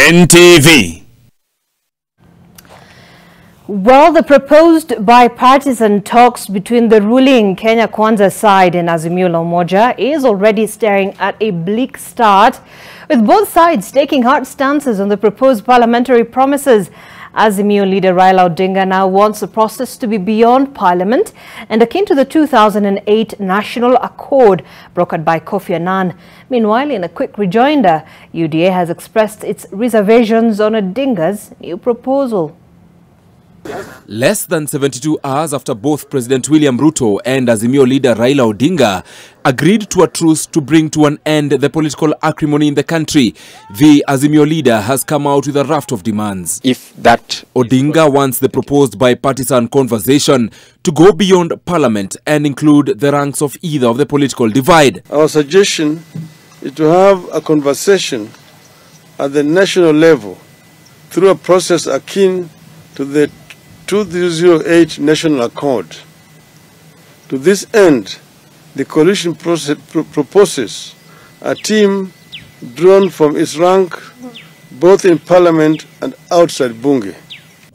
NTV. Well, the proposed bipartisan talks between the ruling Kenya Kwanza side and Azimio la Umoja is already staring at a bleak start, with both sides taking hard stances on the proposed parliamentary promises. Azimio leader Raila Odinga now wants the process to be beyond parliament and akin to the 2008 National Accord brokered by Kofi Annan. Meanwhile, in a quick rejoinder, UDA has expressed its reservations on Odinga's new proposal. Less than 72 hours after both President William Ruto and Azimio leader Raila Odinga agreed to a truce to bring to an end the political acrimony in the country, the Azimio leader has come out with a raft of demands. Odinga wants the proposed bipartisan conversation to go beyond parliament and include the ranks of either of the political divide. Our suggestion is to have a conversation at the national level through a process akin to the 2008 National Accord. To this end, the coalition proposes a team drawn from its rank both in Parliament and outside Bunge.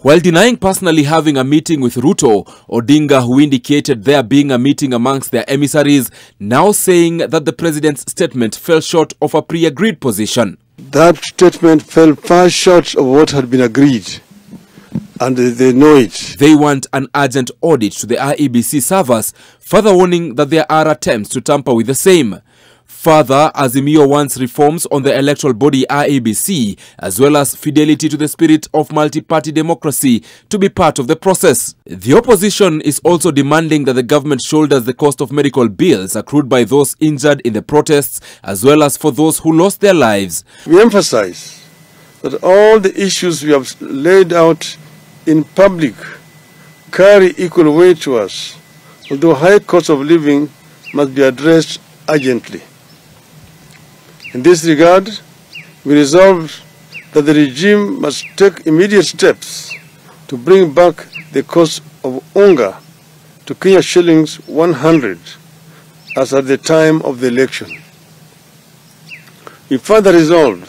While denying personally having a meeting with Ruto, Odinga, who indicated there being a meeting amongst their emissaries, now saying that the president's statement fell short of a pre-agreed position. That statement fell far short of what had been agreed, and they know it. They want an urgent audit to the IEBC servers, further warning that there are attempts to tamper with the same. Further, Azimio wants reforms on the electoral body IEBC, as well as fidelity to the spirit of multi-party democracy to be part of the process. The opposition is also demanding that the government shoulders the cost of medical bills accrued by those injured in the protests, as well as for those who lost their lives. We emphasize that all the issues we have laid out in public carry equal weight to us, although high cost of living must be addressed urgently. In this regard, we resolved that the regime must take immediate steps to bring back the cost of unga to Kenya shillings 100 as at the time of the election. We further resolved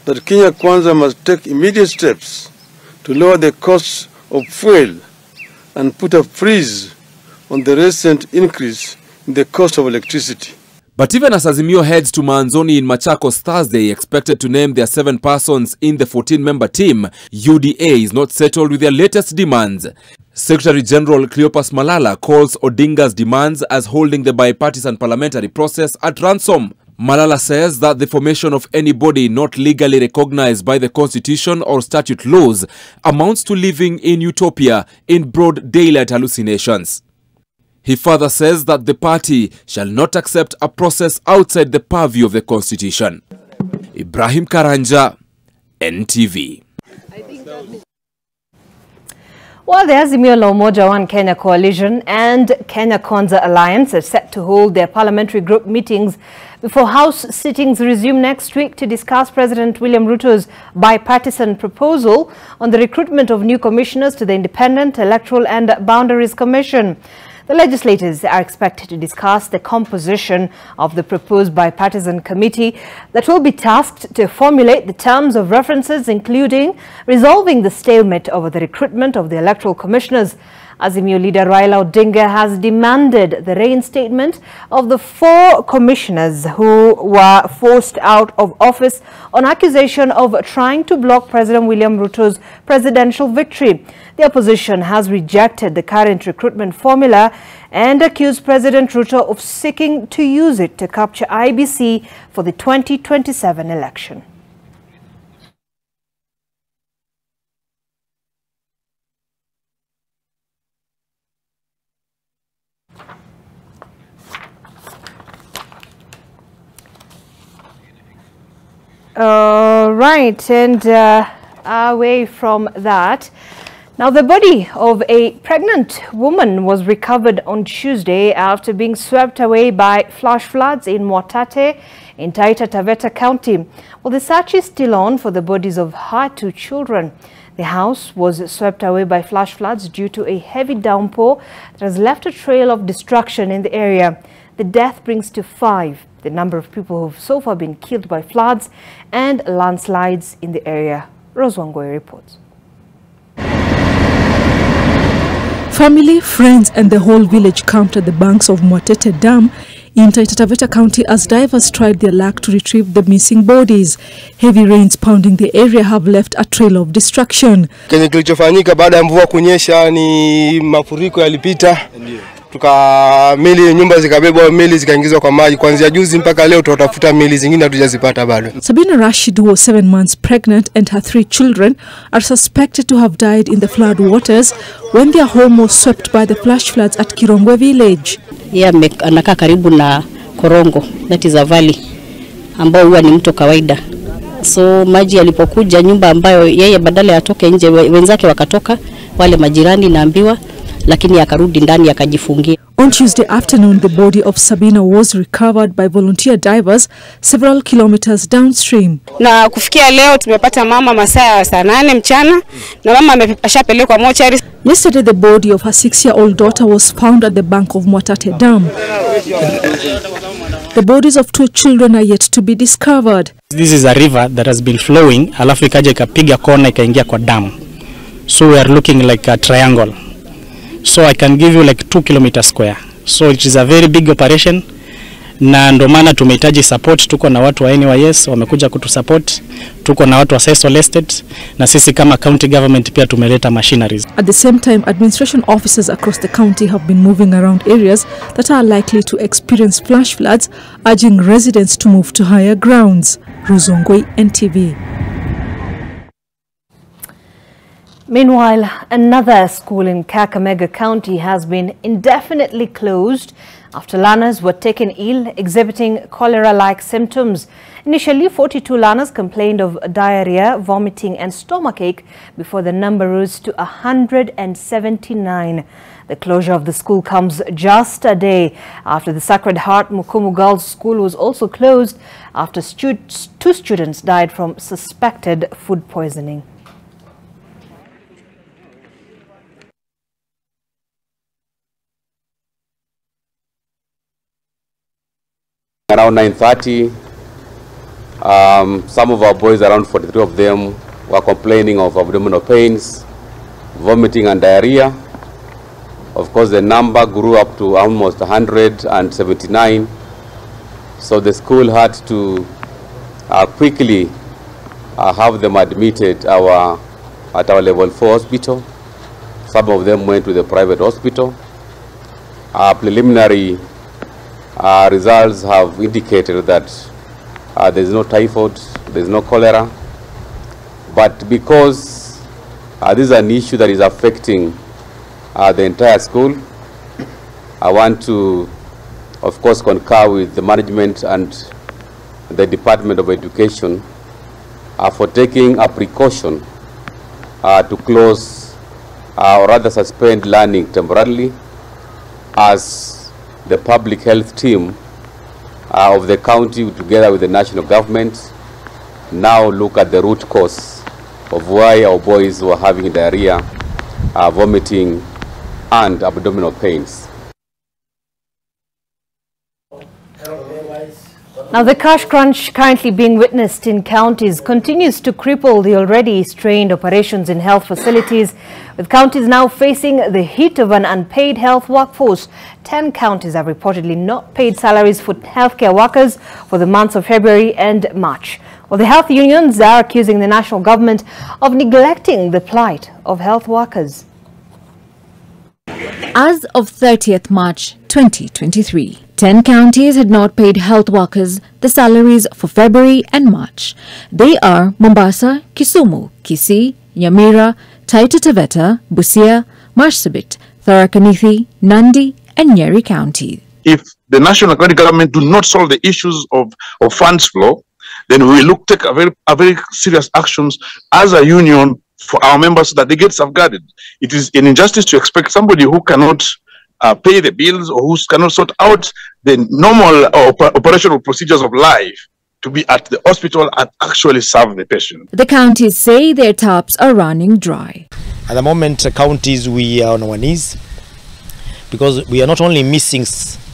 that Kenya Kwanza must take immediate steps to lower the costs of fuel and put a freeze on the recent increase in the cost of electricity. But even as Azimio heads to Manzoni in Machakos Thursday, expected to name their 7 persons in the 14-member team, UDA is not settled with their latest demands. Secretary General Cleopas Malala calls Odinga's demands as holding the bipartisan parliamentary process at ransom. Malala says that the formation of any body not legally recognized by the constitution or statute laws amounts to living in utopia in broad daylight hallucinations. He further says that the party shall not accept a process outside the purview of the constitution. Ibrahim Karanja, NTV. While the Azimio la Umoja One Kenya Coalition and Kenya Kwanza Alliance are set to hold their parliamentary group meetings before House sittings resume next week to discuss President William Ruto's bipartisan proposal on the recruitment of new commissioners to the Independent Electoral and Boundaries Commission. The legislators are expected to discuss the composition of the proposed bipartisan committee that will be tasked to formulate the terms of references, including resolving the stalemate over the recruitment of the electoral commissioners. Azimio leader Raila Odinga has demanded the reinstatement of the 4 commissioners who were forced out of office on accusation of trying to block President William Ruto's presidential victory. The opposition has rejected the current recruitment formula and accused President Ruto of seeking to use it to capture IEBC for the 2027 election. Right, and away from that, now the body of a pregnant woman was recovered on Tuesday after being swept away by flash floods in Mwatate in Taita Taveta County. Well, the search is still on for the bodies of her 2 children. The house was swept away by flash floods due to a heavy downpour that has left a trail of destruction in the area. The death brings to 5. the number of people who've so far been killed by floods and landslides in the area. Rose Wangoi reports. Family, friends and the whole village camped at the banks of Mwatete Dam in Taita Taveta County as divers tried their luck to retrieve the missing bodies. Heavy rains pounding the area have left a trail of destruction. Kenye kilichofanyika baada ya mvua kunyesha ni mafuriko yalipita. Meli nyumba zikabebwa, meli zikaingizwa kwa maji. Kuanzia juzi mpaka leo tutafuta meli zingine hatujazipata bado. Sabina Rashid, who was 7 months pregnant, and her 3 children are suspected to have died in the flood waters when their home was swept by the flash floods at Kirongwe village. Anakaa karibu na Korongo, that is a valley ambao huwa ni mto kawaida. So maji yalipokuja, nyumba ambayo yeye badala atoke nje, wenzake wakatoka, wale majirani naambiwa, lakini akarudi ndani akajifungia. On Tuesday afternoon, the body of Sabina was recovered by volunteer divers several kilometers downstream. Na kufikia leo tumepata mama masaa saa 8 mchana na mama ameshapelekwa mochari. Yesterday, the body of her 6-year-old daughter was found at the bank of Mwatete Dam. The bodies of 2 children are yet to be discovered. This is a river that has been flowing, alafu ikaja ikapiga kona ikaingia kwa dam. So we are looking like a triangle. So I can give you like 2 kilometers square. So it is a very big operation. Na ndo maana tumehitaji support. Tuko na watu wa NYS wamekuja kutusupport. Tuko na watu wa Cecil Estate, na sisi kama county government pia tumeleta machineries. At the same time, administration officers across the county have been moving around areas that are likely to experience flash floods, urging residents to move to higher grounds. Ruzongwe, NTV. Meanwhile, another school in Kakamega County has been indefinitely closed after learners were taken ill, exhibiting cholera-like symptoms. Initially, 42 learners complained of diarrhea, vomiting and stomachache before the number rose to 179. The closure of the school comes just a day after the Sacred Heart Mukumu Girls School was also closed after 2 students died from suspected food poisoning. Around 9:30, some of our boys, around 43 of them, were complaining of abdominal pains, vomiting and diarrhea. Of course, the number grew up to almost 179. So the school had to quickly have them admitted at our level 4 hospital. Some of them went to the private hospital. Preliminary results have indicated that there is no typhoid, there is no cholera, but because this is an issue that is affecting the entire school, I want to, of course, concur with the management and the Department of Education for taking a precaution to close or rather suspend learning temporarily, as the public health team of the county together with the national government now look at the root cause of why our boys were having diarrhea, vomiting and abdominal pains. Now, the cash crunch currently being witnessed in counties continues to cripple the already strained operations in health facilities, with counties now facing the heat of an unpaid health workforce. 10 counties have reportedly not paid salaries for healthcare workers for the months of February and March. Well, the health unions are accusing the national government of neglecting the plight of health workers. As of 30th March 2023, 10 counties had not paid health workers the salaries for February and March. They are Mombasa, Kisumu, Kisii, Nyamira, Taita Taveta, Busia, Marsabit, Tharaka Nithi, Nandi and Nyeri counties. If the national government do not solve the issues of funds flow, then we will take a very serious actions as a union for our members so that they get safeguarded. It is an injustice to expect somebody who cannot pay the bills or who cannot sort out the normal operational procedures of life to be at the hospital and actually serve the patient. The counties say their taps are running dry. At the moment, counties, we are on our knees because we are not only missing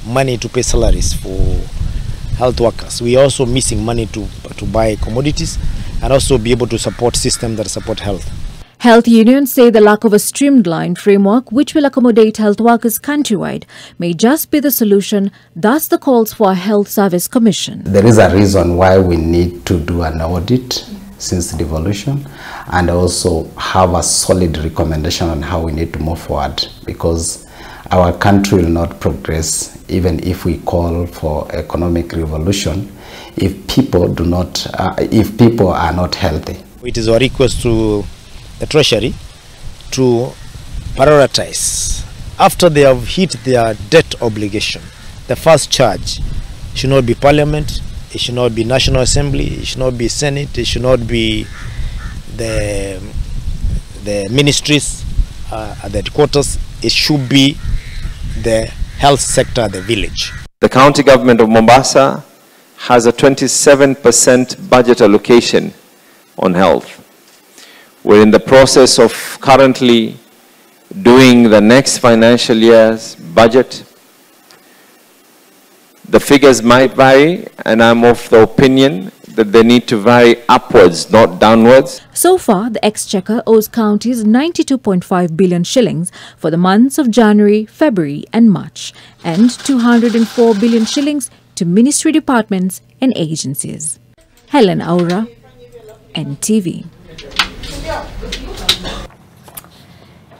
money to pay salaries for health workers. We are also missing money to buy commodities and also be able to support systems that support health. Health unions say the lack of a streamlined framework which will accommodate health workers countrywide may just be the solution, thus the calls for a health service commission. There is a reason why we need to do an audit since devolution and also have a solid recommendation on how we need to move forward, because our country will not progress even if we call for economic revolution if people are not healthy. It is our request to the Treasury to prioritize after they have hit their debt obligation. The first charge should not be Parliament, it should not be National Assembly, it should not be Senate, it should not be the ministries at the headquarters. It should be the health sector at the village. The county government of Mombasa has a 27% budget allocation on health. We're in the process of currently doing the next financial year's budget. The figures might vary, and I'm of the opinion that they need to vary upwards, not downwards. So far, the Exchequer owes counties 92.5 billion shillings for the months of January, February and March, and 204 billion shillings to ministry departments and agencies. Helen Aura, NTV.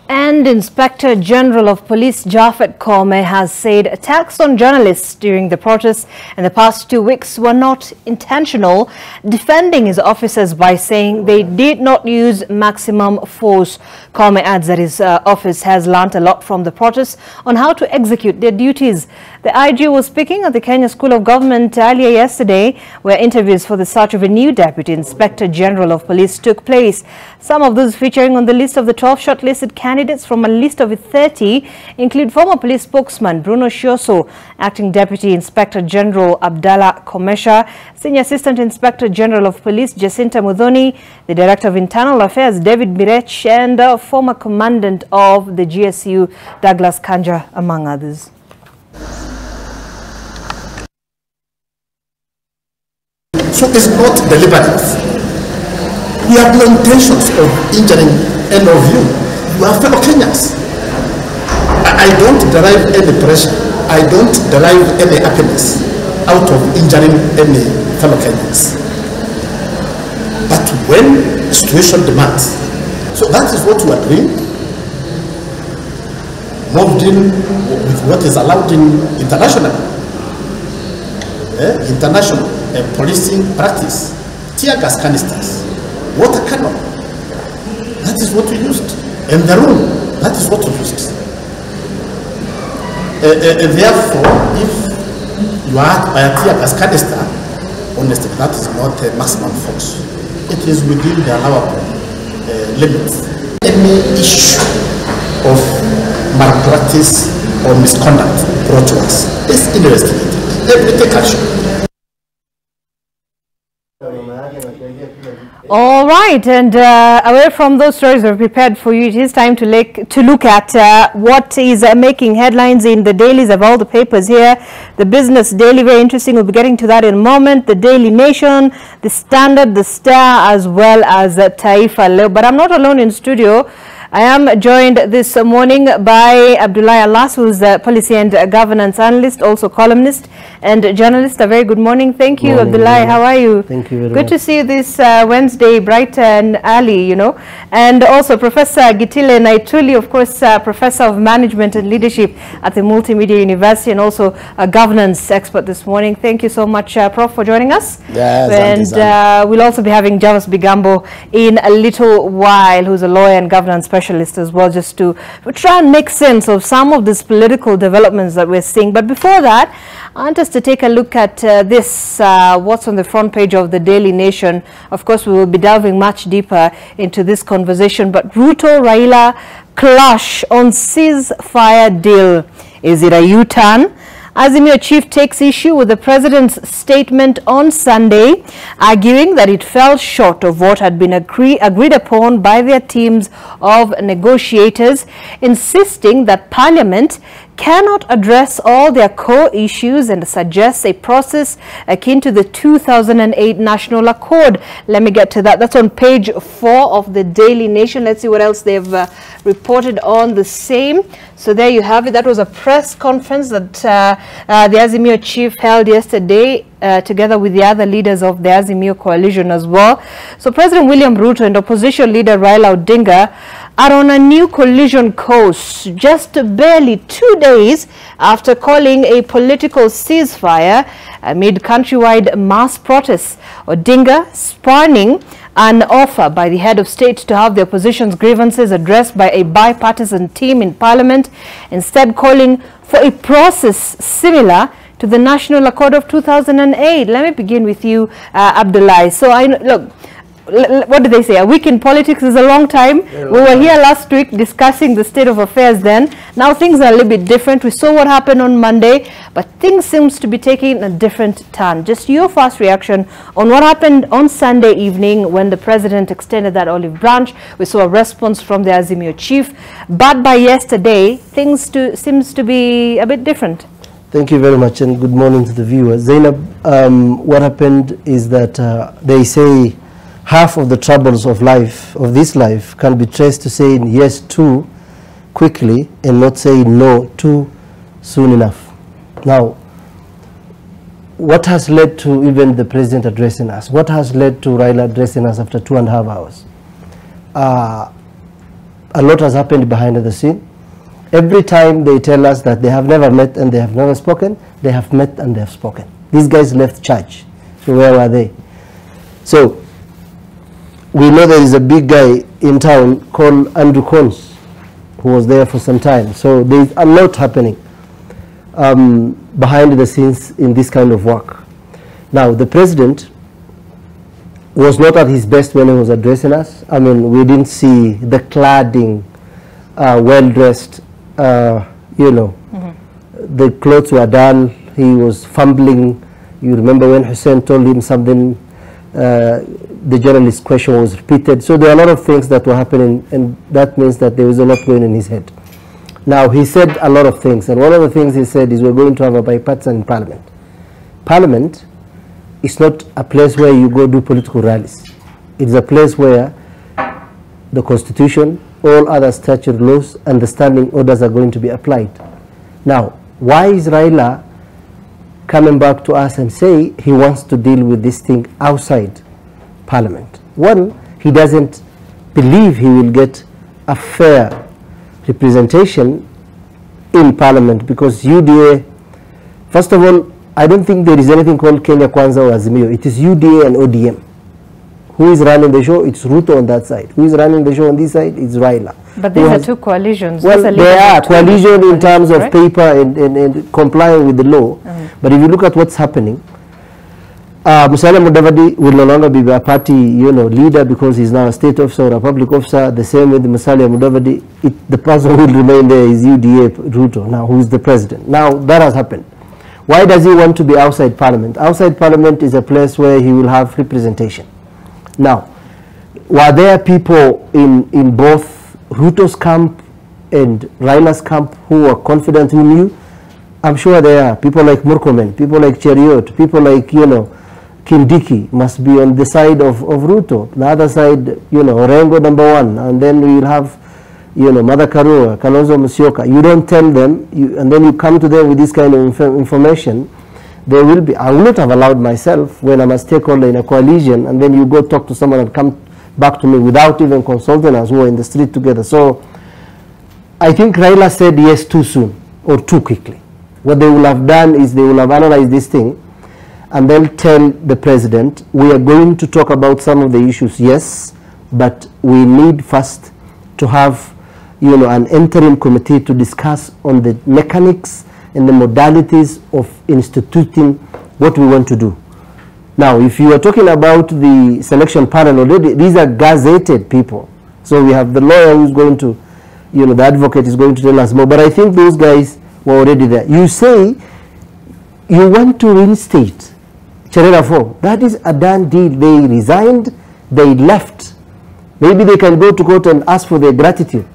And Inspector General of Police Japhet Koome has said attacks on journalists during the protests in the past 2 weeks were not intentional, defending his officers by saying they did not use maximum force. Koome adds that his office has learnt a lot from the protests on how to execute their duties. The IG was speaking at the Kenya School of Government earlier yesterday, where interviews for the search of a new Deputy Inspector General of Police took place. Some of those featuring on the list of the 12 shortlisted candidates from a list of 30 include former police spokesman Bruno Shioso, Acting Deputy Inspector General Abdallah Komesha, Senior Assistant Inspector General of Police Jacinta Muthoni, the Director of Internal Affairs David Mirech, and former Commandant of the GSU Douglas Kanja, among others. So it's not deliberate. We have no intentions of injuring any of you. You are fellow Kenyans. I don't derive any pressure. I don't derive any happiness out of injuring any fellow Kenyans. But when the situation demands, so that is what we are doing, moved in with what is allowed in international policing practice, tear gas canisters, water cannon. That is what we used. In the room, that is what we used. Therefore, if you are hurt by a tear gas canister, honestly, that is not a maximum force. It is within the allowable limits. Any issue of malpractice or misconduct brought to us is investigated. Let me take action. All right, and away from those stories we've prepared for you, it is time to look at what is making headlines in the dailies of all the papers here. The Business Daily, very interesting, we'll be getting to that in a moment. The Daily Nation, the Standard, the Star, as well as Taifa Leo. But I'm not alone in studio. I am joined this morning by Abdullahi Alas, who's the policy and governance analyst, also columnist and journalist. A very good morning. Thank you, morning, Abdullahi. How are you? Thank you very much. Good to see you this Wednesday, bright and early, you know. And also Professor Gitile Naituli, of course, Professor of Management and Leadership at the Multimedia University and also a governance expert this morning. Thank you so much, Prof, for joining us. Yes, and we'll also be having Javas Bigambo in a little while, who's a lawyer and governance specialist as well, just to try and make sense of some of these political developments that we're seeing. But before that, I want us to take a look at this, what's on the front page of the Daily Nation. Of course, we will be delving much deeper into this conversation, but Ruto-Raila clash on ceasefire deal. Is it a U-turn? Azimio chief takes issue with the president's statement on Sunday, arguing that it fell short of what had been agreed upon by their teams of negotiators, insisting that Parliament cannot address all their core issues and suggests a process akin to the 2008 National Accord. Let me get to that. That's on page 4 of the Daily Nation. Let's see what else they've reported on the same. So there you have it. That was a press conference that the Azimio chief held yesterday together with the other leaders of the Azimio coalition as well. So President William Ruto and opposition leader Raila Odinga are on a new collision course just barely 2 days after calling a political ceasefire amid countrywide mass protests. Odinga spurning an offer by the head of state to have the opposition's grievances addressed by a bipartisan team in parliament, instead calling for a process similar to the National Accord of 2008. Let me begin with you, Abdullahi. So look, what do they say? A week in politics is a long time. We were here last week discussing the state of affairs then. Now things are a little bit different. We saw what happened on Monday, but things seems to be taking a different turn. Just your first reaction on what happened on Sunday evening when the president extended that olive branch. We saw a response from the Azimio chief, but by yesterday, things seems to be a bit different. Thank you very much, and good morning to the viewers. Zainab, what happened is that they say half of the troubles of life, of this life, can be traced to saying yes too quickly and not saying no too soon enough. Now, what has led to even the president addressing us? What has led to Raila addressing us after 2.5 hours? A lot has happened behind the scene. Every time they tell us that they have never met and they have never spoken, they have met and they have spoken. These guys left church. So where were they? So we know there is a big guy in town called Andrew Cones who was there for some time. So there is a lot happening behind the scenes in this kind of work. Now, the president was not at his best when he was addressing us. I mean, we didn't see the cladding, well-dressed, the clothes were dull. He was fumbling. You remember when Hussein told him something, the journalist's question was repeated. So there are a lot of things that were happening, and that means that there was a lot going in his head. Now, he said a lot of things, and one of the things he said is we're going to have a bipartisan parliament. Parliament is not a place where you go do political rallies. It's a place where the constitution, all other statutory laws and the standing orders are going to be applied. Now, why is Raila coming back to us and say he wants to deal with this thing outside Parliament? One, he doesn't believe he will get a fair representation in Parliament because UDA, first of all, I don't think there is anything called Kenya Kwanza or Azimio. It is UDA and ODM. Who is running the show? It's Ruto on that side. Who is running the show on this side? It's Raila. But these are two coalitions. Well, they are coalition in terms of paper and complying with the law. But if you look at what's happening, Musalia Mudavadi will no longer be a party, leader because he's now a state officer or a public officer. The same with Musalia Mudavadi, the person who will remain there is UDA Ruto, now who is the president. Now that has happened. Why does he want to be outside Parliament? Outside Parliament is a place where he will have representation. Now, were there people in both Ruto's camp and Raila's camp who were confident, who knew? I'm sure there are. People like Murkomen, people like Cheriot, people like, Kindiki must be on the side of Ruto. The other side, Orengo #1, and then we will have, Mother Karua, Kalonzo Musyoka. You don't tell them, and then you come to them with this kind of information. There will be, I will not have allowed myself when I'm a stakeholder in a coalition and then you go talk to someone and come back to me without even consulting us who are in the street together. So I think Raila said yes too soon or too quickly. What they will have done is they will have analyzed this thing and then tell the president, we are going to talk about some of the issues, yes, but we need first to have, an interim committee to discuss on the mechanics and the modalities of instituting what we want to do. Now, if you are talking about the selection panel already, these are gazetted people. So we have the lawyer who's going to, the advocate is going to tell us more. But I think those guys were already there. You say you want to reinstate Cherera 4. That is a done deal. They resigned, they left. Maybe they can go to court and ask for their gratitude.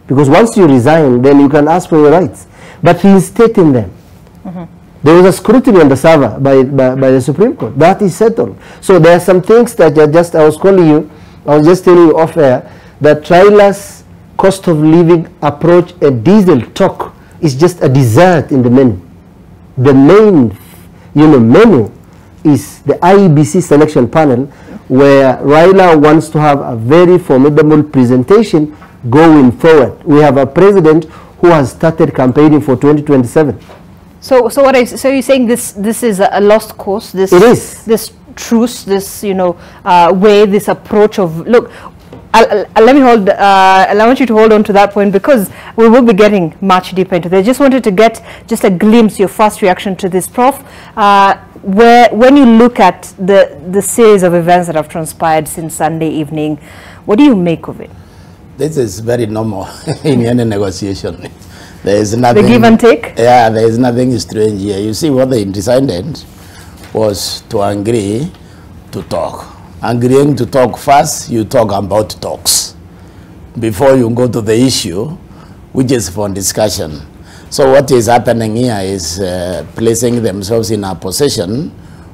Because once you resign, then you can ask for your rights. but reinstating them. There was a scrutiny on the server by the Supreme Court. That is settled. So there are some things that I was just telling you off air, that Raila's cost of living approach and diesel talk is just a dessert in the menu. The main, menu is the IEBC selection panel, where Raila wants to have a very formidable presentation going forward. We have a president who has started campaigning for 2027. So you're saying this is a lost cause? It is. This truce, this way, this approach of look. I want you to hold on to that point, because we will be getting much deeper into this. I just wanted to get just a glimpse, your first reaction to this, Prof. When you look at the series of events that have transpired since Sunday evening, what do you make of it? This is very normal in any negotiation. There is nothing. The give and take? Yeah, there is nothing strange here. You see, what they decided was to agree to talk. Agreeing to talk first, you talk about talks before you go to the issue, which is for discussion. So what is happening here is placing themselves in a position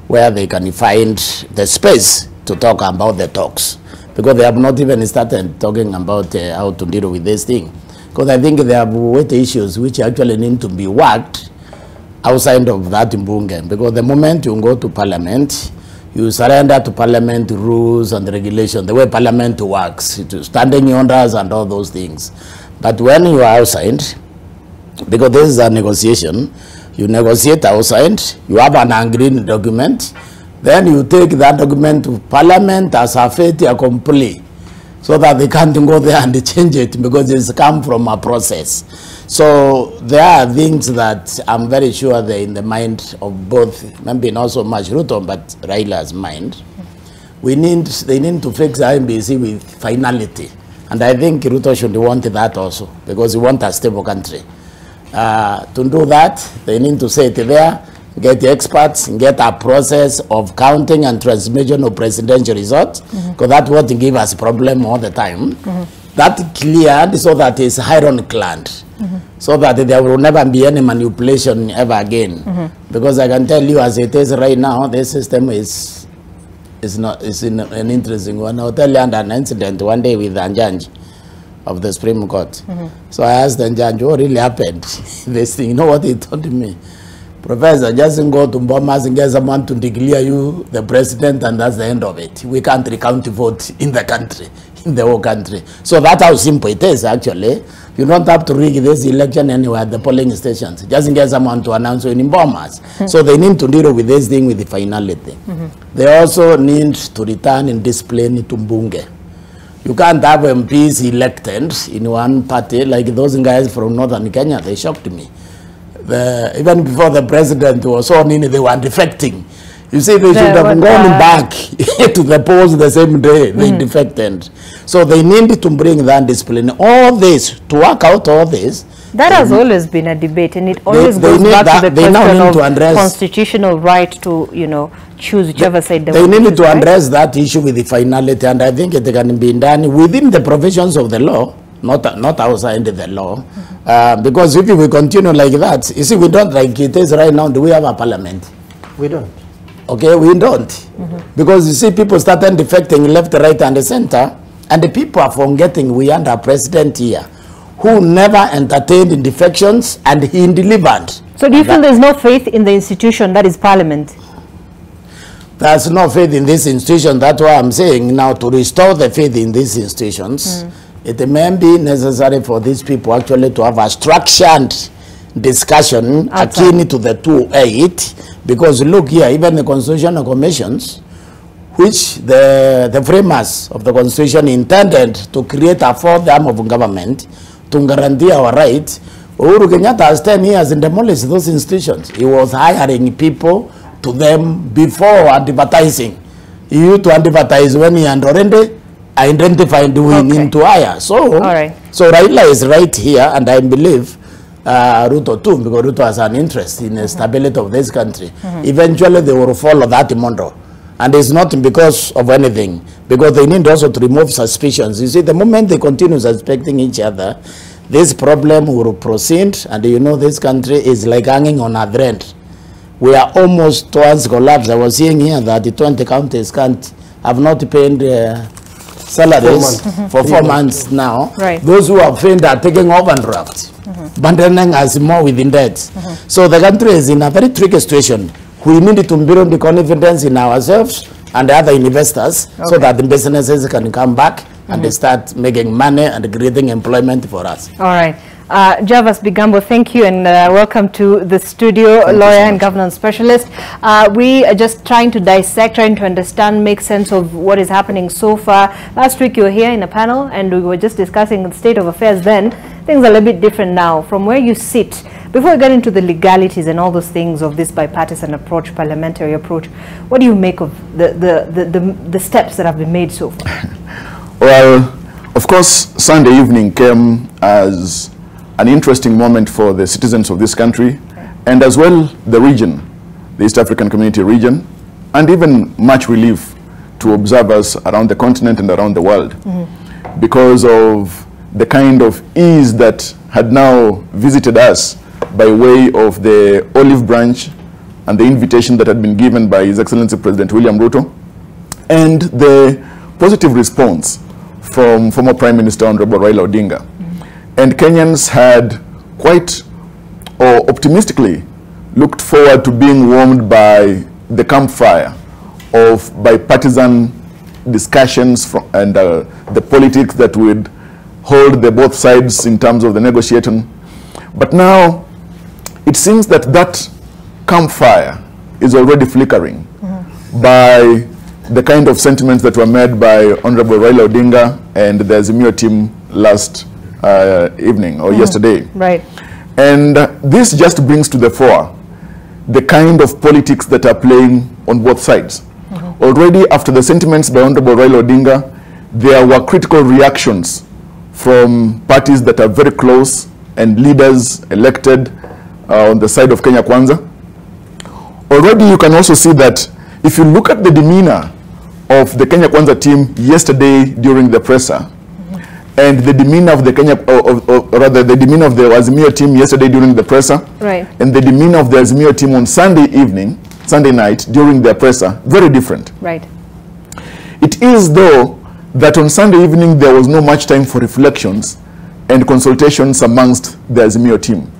where they can find the space to talk about the talks, because they have not even started talking about how to deal with this thing. Because I think there are weight issues which actually need to be worked outside of that Mbunge, because the moment you go to Parliament, you surrender to Parliament rules and regulations, the way Parliament works, standing orders and all those things. But when you are outside, because this is a negotiation, you negotiate outside, you have an agreed document, then you take that document to Parliament as a fait accompli, so that they can't go there and change it, because it's come from a process. So there are things that I'm very sure they're in the mind of both, maybe not so much Ruto, but Raila's mind. They need to fix IBC with finality. And I think Ruto should want that also, because he wants a stable country. To do that, they need to sit there, get the experts, get a process of counting and transmission of presidential results, because that's what gives us problem all the time. That cleared so that it's ironclad, so that there will never be any manipulation ever again. Because I can tell you, as it is right now, this system is an interesting one. I'll tell you an incident one day with Anjanj of the Supreme Court. So I asked Anjanj, what really happened? This thing, you know what he told me? Professor, just go to Bomas and get someone to declare you the president, and that's the end of it. We can't recount the vote in the country, in the whole country. So that's how simple it is, actually. You don't have to rig this election anywhere at the polling stations. Just get someone to announce you in Bomas. So they need to deal with this thing with the finality. They also need to return in discipline to Mbunge. You can't have MPs elected in one party, like those guys from northern Kenya. They shocked me. Even before the president was sworn in, they were defecting. You see, they should have gone back to the polls the same day they defected. So they need to bring that discipline. All this, to work out all this. That has always been a debate, and it always goes back to the question of constitutional right to, choose whichever side they want to choose. They need to address that issue with the finality, and I think it can be done within the provisions of the law, not outside the law. Because if we continue like that, you see, we don't, like it is right now, do we have a parliament? We don't. Okay, we don't. Because you see, people started defecting left, right, and the center, and the people are forgetting we had a president here who never entertained defections, and he delivered. So do you feel there's no faith in the institution that is Parliament? There's no faith in this institution. That's why I'm saying now, to restore the faith in these institutions, it may be necessary for these people actually to have a structured discussion akin to the 208, because look here, even the constitutional commissions, which the framers of the constitution intended to create a fourth arm of government to guarantee our rights, Uhuru Kenyatta has 10 years and demolished those institutions. He was hiring people to them before advertising. He used to advertise when he had already identified doing into hire. So, so Raila is right here, and I believe Ruto too, because Ruto has an interest in the stability of this country. Eventually they will follow that model. And it's not because of anything, because they need also to remove suspicions. You see, the moment they continue suspecting each other, this problem will proceed, and you know this country is like hanging on a thread. We are almost towards collapse. I was seeing here that the 20 counties have not paid salaries for 4 months now. Right. Those who have failed are taking overdraft, abandoning us more within debt. So the country is in a very tricky situation. We need to build the confidence in ourselves and the other investors so that the businesses can come back and they start making money and creating employment for us. All right. Javas Bigambo, thank you and welcome to the studio, lawyer and governance specialist. We are just trying to dissect, trying to understand, make sense of what is happening so far. Last week you were here in a panel and we were just discussing the state of affairs then. Things are a little bit different now. From where you sit, before we get into the legalities and all those things of this bipartisan approach, parliamentary approach, what do you make of the steps that have been made so far? Well, of course, Sunday evening came as an interesting moment for the citizens of this country and as well the region, the East African Community region, and even much relief to observers around the continent and around the world because of the kind of ease that had now visited us by way of the olive branch and the invitation that had been given by His Excellency President William Ruto and the positive response from former Prime Minister Honorable Raila Odinga. And Kenyans had quite optimistically looked forward to being warmed by the campfire of bipartisan discussions and the politics that would hold the both sides in terms of the negotiation. But now it seems that that campfire is already flickering by the kind of sentiments that were made by Honorable Raila Odinga and the Azimio team last evening or yesterday. Right. And this just brings to the fore the kind of politics that are playing on both sides. Already after the sentiments by Honorable Raila Odinga, there were critical reactions from parties that are very close and leaders elected on the side of Kenya Kwanza. Already you can also see that if you look at the demeanor of the Kenya Kwanza team yesterday during the presser, and the demeanor of the the demeanor of the Azimio team yesterday during the presser, and the demeanor of the Azimio team on Sunday night during their presser, very different. Right. It is though that on Sunday evening there was no much time for reflections and consultations amongst the Azimio team.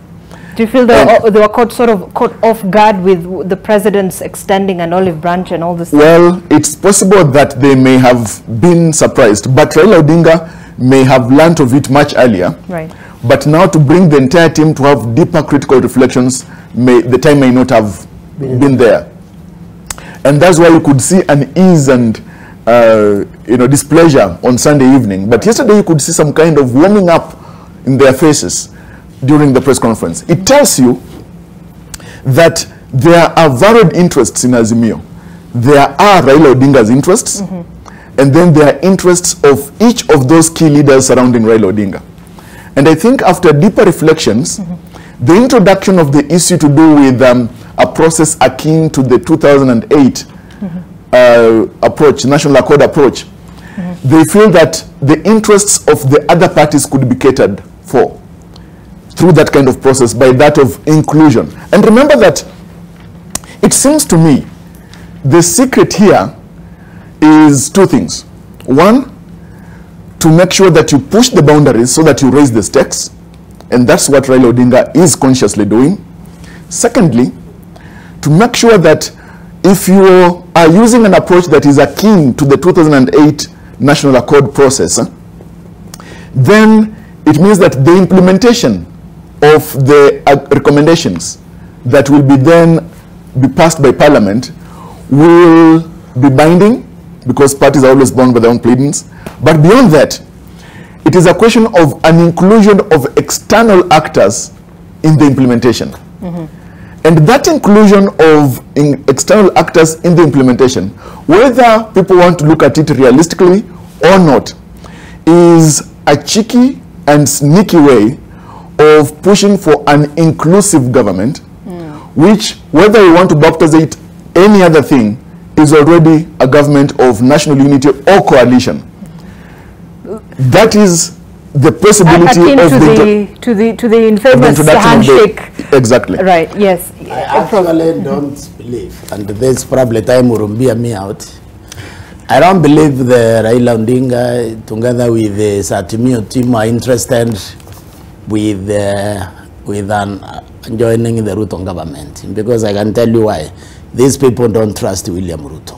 Do you feel they were caught off guard with the president's extending an olive branch and all this? Well, it's possible that they may have been surprised, but Raila Odinga may have learnt of it much earlier. Right. But now to bring the entire team to have deeper critical reflections, the time may not have been there. And that's why you could see an ease and displeasure on Sunday evening. But yesterday you could see some kind of warming up in their faces during the press conference. It tells you that there are varied interests in Azimio. There are Raila Odinga's interests, and then there are interests of each of those key leaders surrounding Raila Odinga. And I think after deeper reflections, the introduction of the issue to do with a process akin to the 2008 approach, National Accord approach, they feel that the interests of the other parties could be catered for through that kind of process, by that of inclusion. And remember that it seems to me the secret here is two things. One, to make sure that you push the boundaries so that you raise the stakes, and that's what Raila Odinga is consciously doing. Secondly, to make sure that if you are using an approach that is akin to the 2008 National Accord process, then it means that the implementation of the recommendations that will be then be passed by Parliament will be binding, because parties are always bound by their own pleadings. But beyond that, it is a question of an inclusion of external actors in the implementation. And that inclusion of external actors in the implementation, whether people want to look at it realistically or not, is a cheeky and sneaky way of pushing for an inclusive government, which, whether you want to baptize it any other thing, is already a government of national unity or coalition. That is the possibility of the infamous handshake. Exactly. Right. Yes. I actually don't believe, and this probably time will bear me out. I don't believe the Raila Odinga together with the Satimio team are interested with joining the Ruto government, because I can tell you why. These people don't trust William Ruto.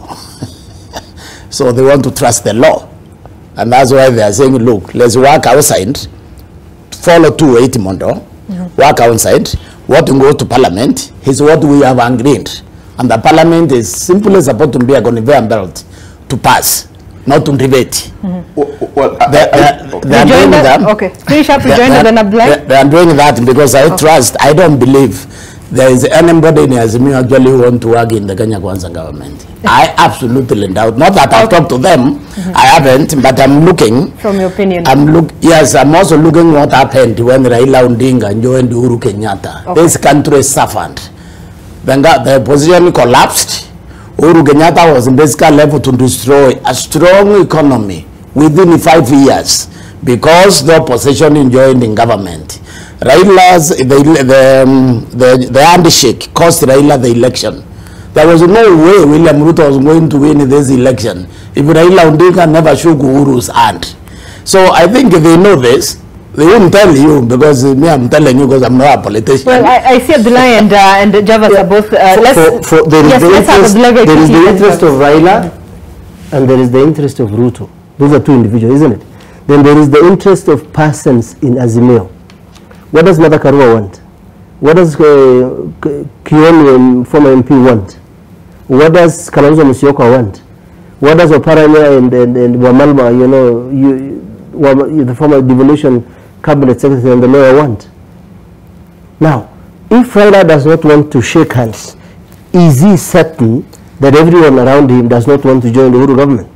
So they want to trust the law. And that's why they are saying, look, let's work outside, follow 280 Mondo, work outside. What will go to parliament is what we have agreed. And the parliament is simply supposed to be a conveyor belt to pass, not to debate. They are doing that. Okay, finish up, rejoin the Nabla. They are doing that because I trust, I don't believe there is anybody in Azimio actually who want to work in the Kenya Kwanza government. I absolutely doubt. Not that I've talked to them, I haven't, but I'm looking. From your opinion? Yes, I'm also looking what happened when Raila Odinga joined Uhuru Kenyatta. Okay. This country suffered. Then the position collapsed. Uhuru Kenyatta was basically left to destroy a strong economy within 5 years because the opposition joined in government. Raila's the handshake cost Raila the election. There was no way William Ruto was going to win this election if Raila Odinga never shook Uhuru's hand. So I think they know this. They won't tell you because me, I'm telling you because I'm not a politician. Well, I see Abdullah and Javas are both. There is the interest of Raila and there is the interest of Ruto. Those are two individuals, isn't it? Then there is the interest of persons in Azimio. What does Mother Karua want? What does Kioni, former MP, want? What does Kalonzo Musyoka want? What does Oparanya and Wamalma, the former devolution cabinet secretary and the lawyer want? Now, if Raila does not want to shake hands, is he certain that everyone around him does not want to join the Uhuru government?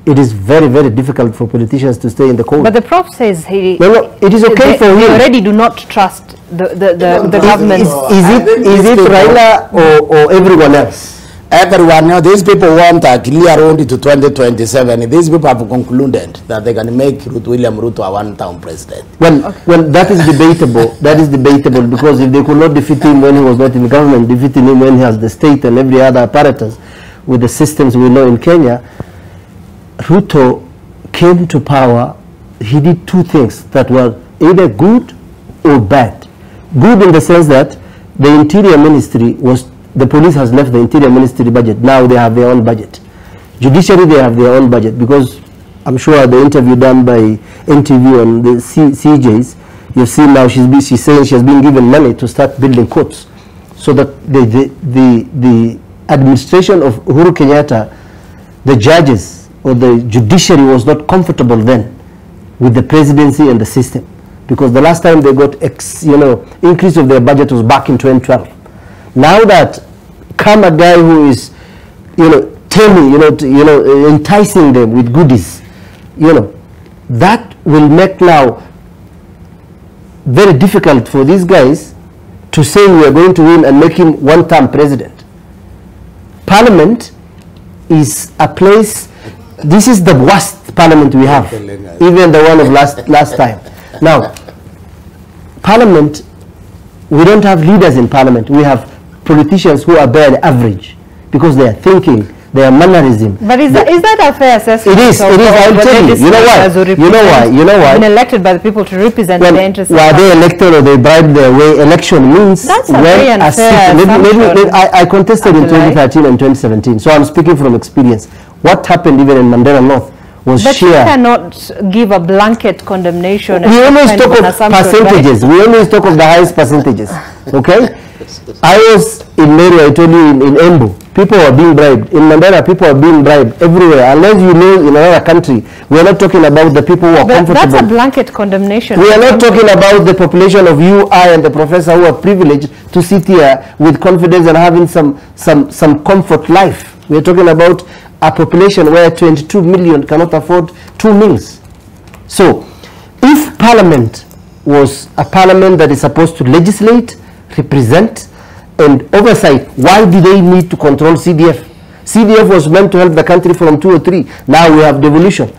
It is very, very difficult for politicians to stay in the cold. But the Prof says it is okay for him. They already do not trust the government. Is it Raila or everyone else? Everyone, these people want a clear road to 2027. These people have concluded that they can make William Ruto a one-term president. Well, that is debatable. That is debatable because if they could not defeat him when he was not in government, defeating him when he has the state and every other apparatus with the systems we know in Kenya, Ruto came to power. He did two things that were either good or bad. Good in the sense that the Interior Ministry was, the police has left the Interior Ministry budget. Now they have their own budget. Judiciary, they have their own budget because I'm sure the interview done by NTV on the CJs, you've seen now she's saying she has been given money to start building courts. So that the administration of Uhuru Kenyatta, the judges or the judiciary was not comfortable then with the presidency and the system. Because the last time they got increase of their budget was back in 2012. Now that come a guy who is, enticing them with goodies, that will make now very difficult for these guys to say we are going to win and make him one-term president. Parliament is a place. This is the worst parliament we have, even the one of last time. Now, Parliament, we don't have leaders in Parliament. We have politicians who are barely average because they are thinking, their mannerism. But is that a fair assessment? It is. I'll tell you. You know why? Been elected by the people to represent their interests. Why they elected or they bribed their way? Election means that's a very unfair assumption. I contested in 2013 and 2017, so I'm speaking from experience. What happened even in Mandela North was sheer. But you cannot give a blanket condemnation. We always talk of percentages. Right? We always talk of the highest percentages. Okay? I was in Meru, I told you, in Embu. People are being bribed. In Mandela, people are being bribed everywhere. Unless you know in another country, we are not talking about the people who are comfortable. That's a blanket condemnation. We are not talking about the population of you, I, and the professor who are privileged to sit here with confidence and having some comfort life. We are talking about a population where 22 million cannot afford 2 meals. So, if Parliament was a Parliament that is supposed to legislate, represent, and oversight, why do they need to control CDF? CDF was meant to help the country from 203. Now we have devolution.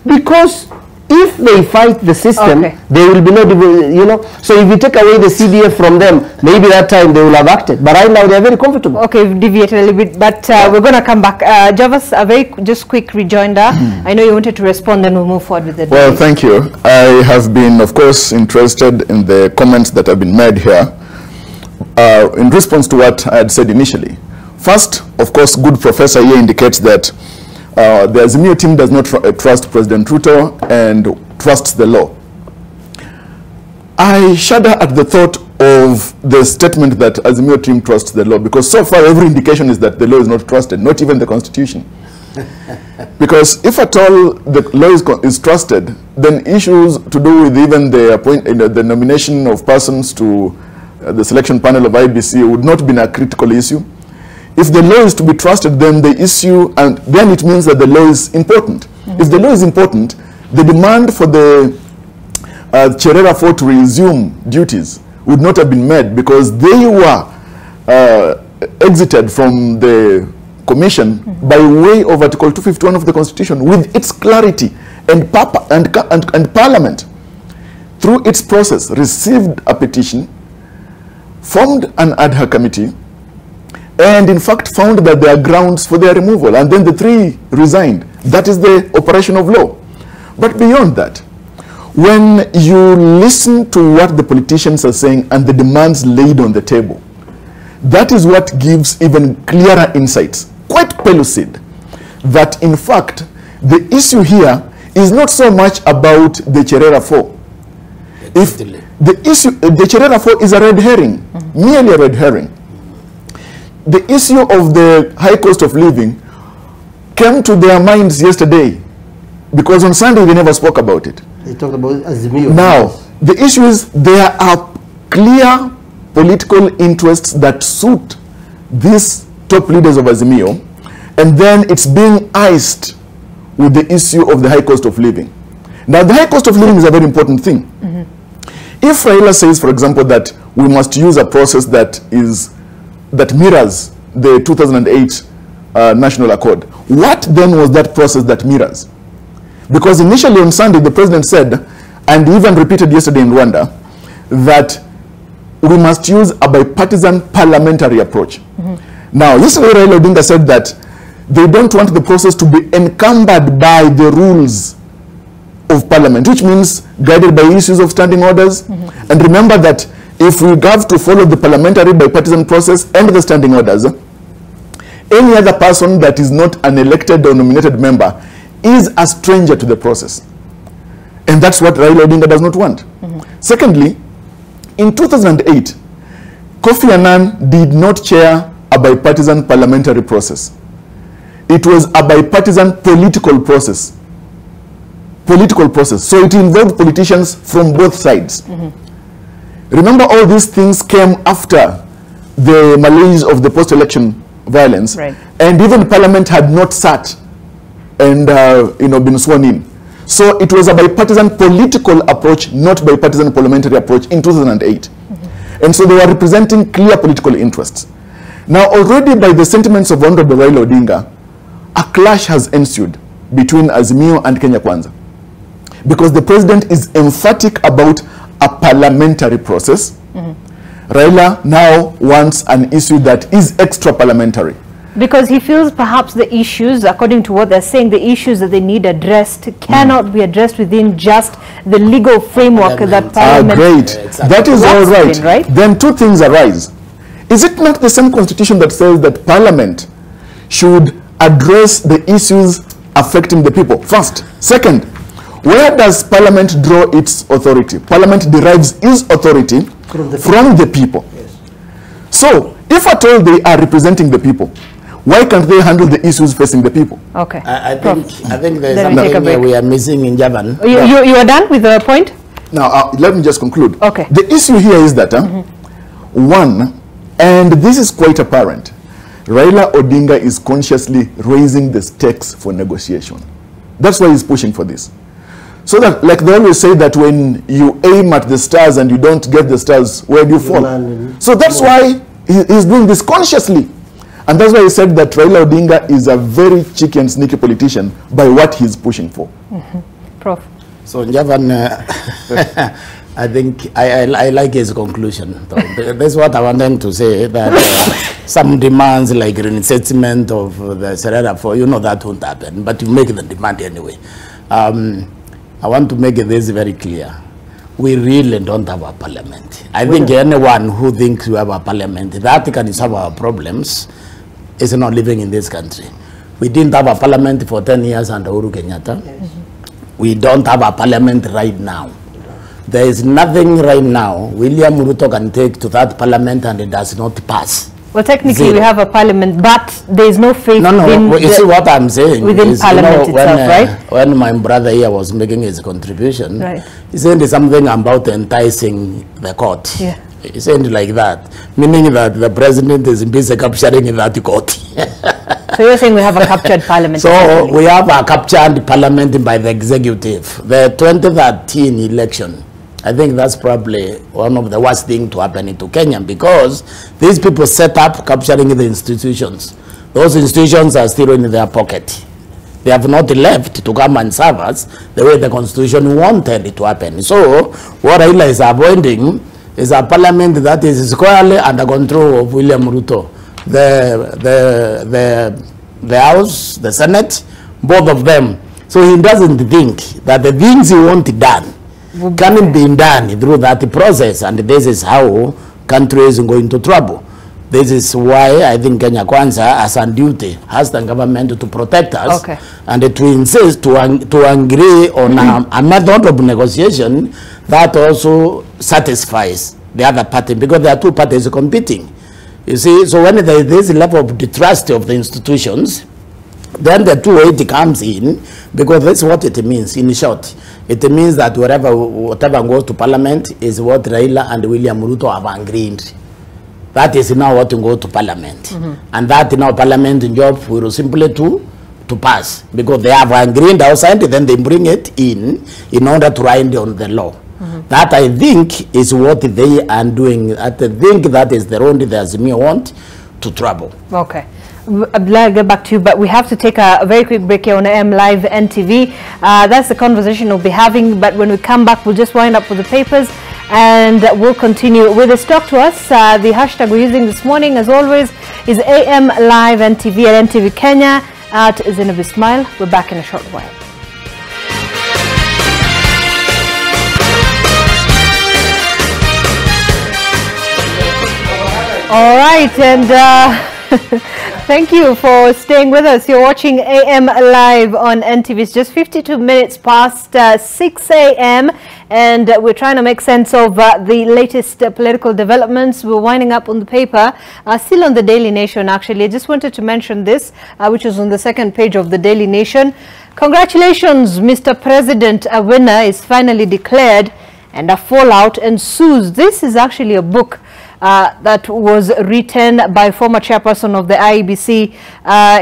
Because If they fight the system, they will be not, you know. So if you take away the CDF from them, maybe that time they will have acted. But right now they are very comfortable. Okay, we've deviated a little bit, but we're going to come back. Javas, a very just quick rejoinder. I know you wanted to respond, then we'll move forward with the debate. Well, thank you. I have been, of course, interested in the comments that have been made here in response to what I had said initially. First, of course, good professor here indicates that the Azimio team does not trust President Ruto and trusts the law. I shudder at the thought of the statement that Azimio team trusts the law, because so far every indication is that the law is not trusted, not even the Constitution. Because if at all the law is trusted, then issues to do with even the nomination of persons to the selection panel of IBC would not be a critical issue. If the law is to be trusted, then the issue, and then it means that the law is important. If the law is important, the demand for the Cherera 4 to resume duties would not have been made, because they were exited from the commission by way of Article 251 of the Constitution with its clarity, and Parliament, through its process, received a petition, formed an ad hoc committee, and in fact found that there are grounds for their removal, and then the three resigned. That is the operation of law. But beyond that, when you listen to what the politicians are saying and the demands laid on the table, that is what gives even clearer insights, quite pellucid, that in fact the issue here is not so much about the Cherera 4. If the issue, the Cherera 4 is a red herring, merely a red herring. The issue of the high cost of living came to their minds yesterday, because on Sunday they never spoke about it. They talked about Azimio. Now, the issue is there are clear political interests that suit these top leaders of Azimio, and then it's being iced with the issue of the high cost of living. Now, the high cost of living is a very important thing. If Raila says, for example, that we must use a process that mirrors the 2008 National Accord, what then was that process that mirrors? Because initially on Sunday, the president said, and even repeated yesterday in Rwanda, that we must use a bipartisan parliamentary approach. Now, yesterday Raila Odinga said that they don't want the process to be encumbered by the rules of parliament, which means guided by issues of standing orders. And remember that if we have to follow the parliamentary bipartisan process and the standing orders, any other person that is not an elected or nominated member is a stranger to the process. And that's what Raila Odinga does not want. Secondly, in 2008, Kofi Annan did not chair a bipartisan parliamentary process. It was a bipartisan political process. So it involved politicians from both sides. Remember, all these things came after the malaise of the post-election violence, and even Parliament had not sat and been sworn in. So it was a bipartisan political approach, not bipartisan parliamentary approach in 2008. And so they were representing clear political interests. Now, already by the sentiments of Honorable Raila Odinga, a clash has ensued between Azimio and Kenya Kwanza, because the president is emphatic about a parliamentary process. Raila now wants an issue that is extra parliamentary. Because he feels perhaps the issues, according to what they're saying, the issues that they need addressed cannot be addressed within just the legal framework that Parliament... Great. That is all right. Then two things arise. Is it not the same constitution that says that Parliament should address the issues affecting the people? First. Second, where does Parliament draw its authority? Parliament derives its authority from the people. So, if at all they are representing the people, why can't they handle the issues facing the people? Okay. I think there's something we are missing in Javan. You are done with the point? Now, let me just conclude. Okay. The issue here is that, one, and this is quite apparent, Raila Odinga is consciously raising the stakes for negotiation. That's why he's pushing for this. So that, like they always say, that when you aim at the stars and you don't get the stars, where do you fall? So that's why he's doing this consciously. And that's why he said that Raila Odinga is a very cheeky and sneaky politician by what he's pushing for. Prof. So Javan, I think I like his conclusion. That's what I wanted to say, that some demands like resettlement of the Serera, for that won't happen, but you make the demand anyway. I want to make this very clear. We really don't have a parliament. I think anyone who thinks we have a parliament, that can solve our problems, is not living in this country. We didn't have a parliament for 10 years under Uhuru Kenyatta. Yes. We don't have a parliament right now. There is nothing right now William Ruto can take to that parliament and it does not pass. Well, technically we have a parliament, but there is no faith you see what I'm saying within parliament itself, right? When my brother here was making his contribution, he said something about enticing the court. Yeah. He said like that, meaning that the president is busy capturing in that court. So you're saying we have a captured parliament? So we have a captured parliament by the executive. The 2013 election, I think that's probably one of the worst things to happen to Kenya, because these people set up capturing the institutions. Those institutions are still in their pocket. They have not left to come and serve us the way the constitution wanted it to happen. So what Raila is avoiding is a parliament that is squarely under control of William Ruto. The House, the Senate, both of them. So he doesn't think that the things he wants done can be done through that process, and this is how country is going to trouble. This is why I think Kenya Kwanza has a duty, has the government to protect us, and to insist to agree on a method of negotiation that also satisfies the other party, because there are two parties competing. You see, so when there is this level of distrust of the institutions, then the 280 comes in, because that's what it means in short. It means that whatever goes to parliament is what Raila and William Ruto have agreed. That is now what will go to parliament. And that now parliament job will simply to pass, because they have agreed outside, then they bring it in order to write on the law. That I think is what they are doing. I think that is the road the Azimio want to trouble. Okay. I'd like to get back to you, but we have to take a very quick break here on AM Live NTV. That's the conversation we'll be having, but when we come back, we'll just wind up with the papers and we'll continue with this. Talk to us. The hashtag we're using this morning, as always, is AM Live NTV at NTV Kenya at Zainab Ismail. We're back in a short while. All right, and thank you for staying with us. You're watching AM Live on NTV. It's just 52 minutes past 6 a.m. and we're trying to make sense of the latest political developments. We're winding up on the paper, still on the Daily Nation actually. I just wanted to mention this, which is on the second page of the Daily Nation. Congratulations, Mr. President, a winner is finally declared and a fallout ensues. This is actually a book that was written by former chairperson of the IEBC,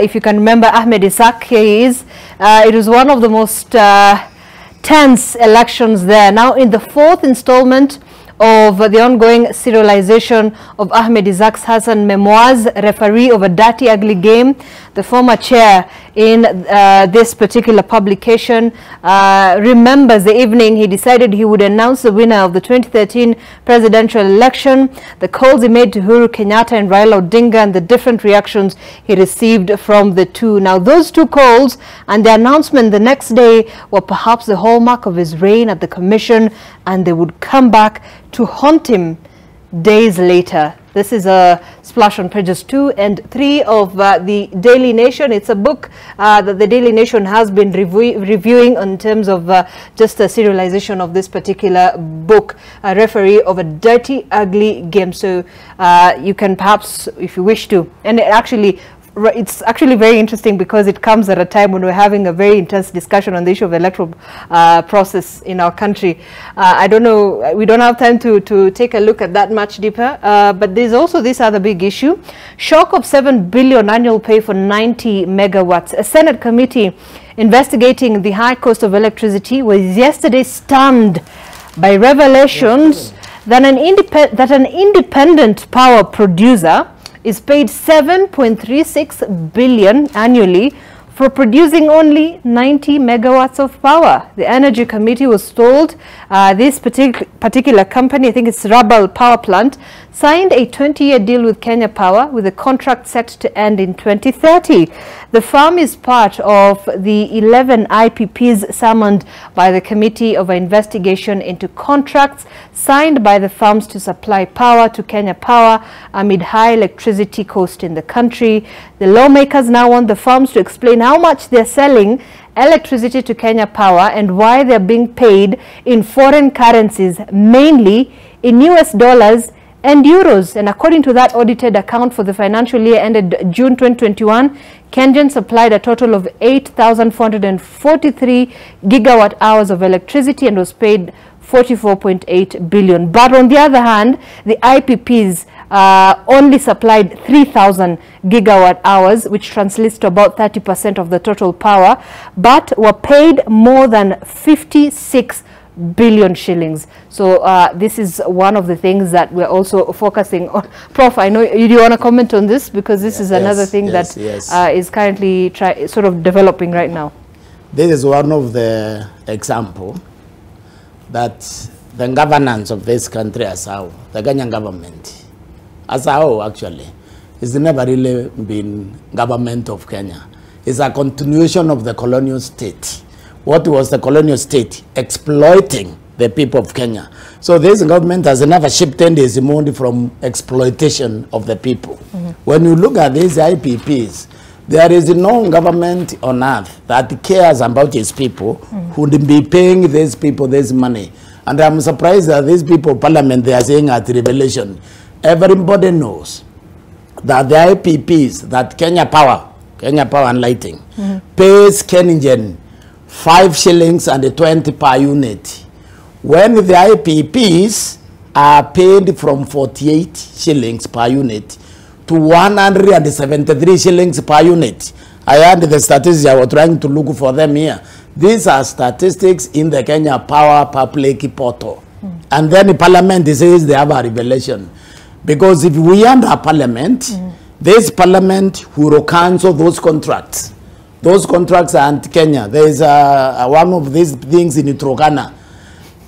if you can remember, Ahmed Isaac. It was one of the most tense elections there. Now in the fourth installment of the ongoing serialization of Ahmed Isaac's Hassan memoirs, Referee of a Dirty Ugly Game, the former chair in this particular publication remembers the evening he decided he would announce the winner of the 2013 presidential election, the calls he made to Uhuru Kenyatta and Raila Odinga, and the different reactions he received from the two. Now those two calls and the announcement the next day were perhaps the hallmark of his reign at the commission, and they would come back to haunt him days later. This is a splash on pages 2 and 3 of the Daily Nation. It's a book that the Daily Nation has been reviewing in terms of just the serialization of this particular book, a Referee of a Dirty Ugly Game. So you can perhaps, if you wish to, and it's actually very interesting because it comes at a time when we're having a very intense discussion on the issue of electoral process in our country. I don't know, we don't have time to take a look at that much deeper, but there's also this other big issue. Shock of 7 billion annual pay for 90 megawatts. A Senate committee investigating the high cost of electricity was yesterday stunned by revelations that an independent power producer is paid 7.36 billion annually for producing only 90 megawatts of power. The Energy Committee was told this particular company, I think it's Rabal Power Plant, signed a 20-year deal with Kenya Power with a contract set to end in 2030. The firm is part of the 11 IPPs summoned by the Committee of Investigation into contracts signed by the firms to supply power to Kenya Power amid high electricity cost in the country. The lawmakers now want the firms to explain how much they're selling electricity to Kenya Power and why they're being paid in foreign currencies, mainly in US dollars and euros. And according to that audited account for the financial year ended June 2021, KenGen supplied a total of 8,443 gigawatt hours of electricity and was paid 44.8 billion. But on the other hand, the IPPs only supplied 3,000 gigawatt hours, which translates to about 30% of the total power, but were paid more than 56 billion shillings. So this is one of the things that we're also focusing on. Prof, I know you want to comment on this, because this is another thing that is currently sort of developing right now. This is one of the example that the governance of this country as how the Kenyan government as how actually it's never really been government of Kenya. It's a continuation of the colonial state. What was the colonial state? Exploiting the people of Kenya. So this government has never shifted its money from exploitation of the people. When you look at these IPPs, there is no government on earth that cares about its people who would be paying these people this money. And I'm surprised that these people, parliament, they are saying at revelation. Everybody knows that the IPPs, that Kenya Power and Lighting, pays KenGen 5 shillings and 20 per unit, when the IPPs are paid from 48 shillings per unit to 173 shillings per unit. I had the statistics, I was trying to look for them here. These are statistics in the Kenya Power Public Portal. And then the parliament says they have a revelation. Because if we under parliament, this parliament will cancel those contracts. Those contracts are anti-Kenya. There is one of these things in Turkana,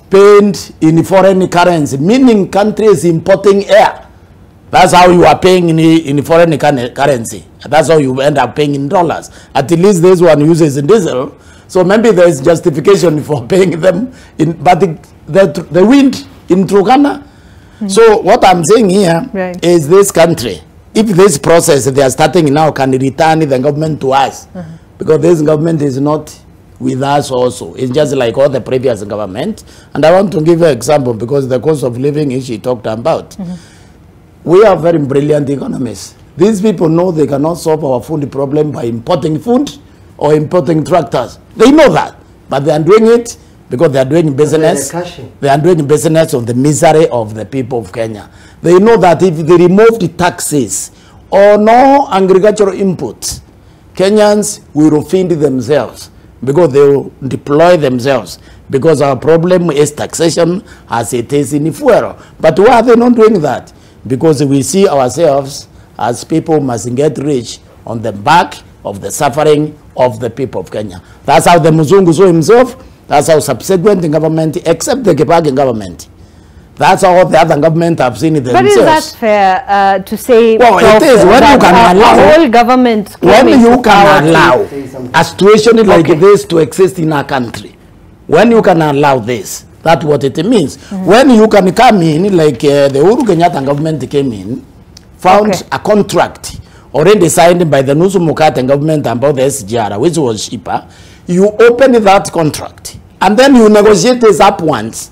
paid in foreign currency, meaning countries importing air. That's how you are paying in foreign currency. That's how you end up paying in dollars. At least this one uses diesel. So maybe there is justification for paying them but the wind in Turkana. So what I'm saying here is this country, if this process they are starting now can return the government to us, because this government is not with us also. It's just like all the previous government. And I want to give you an example, because the cost of living issue she talked about. We are very brilliant economists. These people know they cannot solve our food problem by importing food or importing tractors. They know that, but they are doing it because they are doing business. They are doing business of the misery of the people of Kenya. They know that if they remove the taxes or no agricultural inputs, Kenyans will feed themselves because they will deploy themselves. Because our problem is taxation as it is in fuel. But why are they not doing that? Because we see ourselves as people must get rich on the back of the suffering of the people of Kenya. That's how the Muzungu saw himself. That's how subsequent government, except the Kibaki government. That's how all the other government have seen it themselves. But is that fair to say? Well, it is. When you can allow, whole government when you can allow a situation like this to exist in our country, when you can allow this, that's what it means. When you can come in, like the Uhuru Kenyatta government came in, found a contract already signed by the Nusu Mukate government about the SGR, which was cheaper, you open that contract and then you negotiate this up once.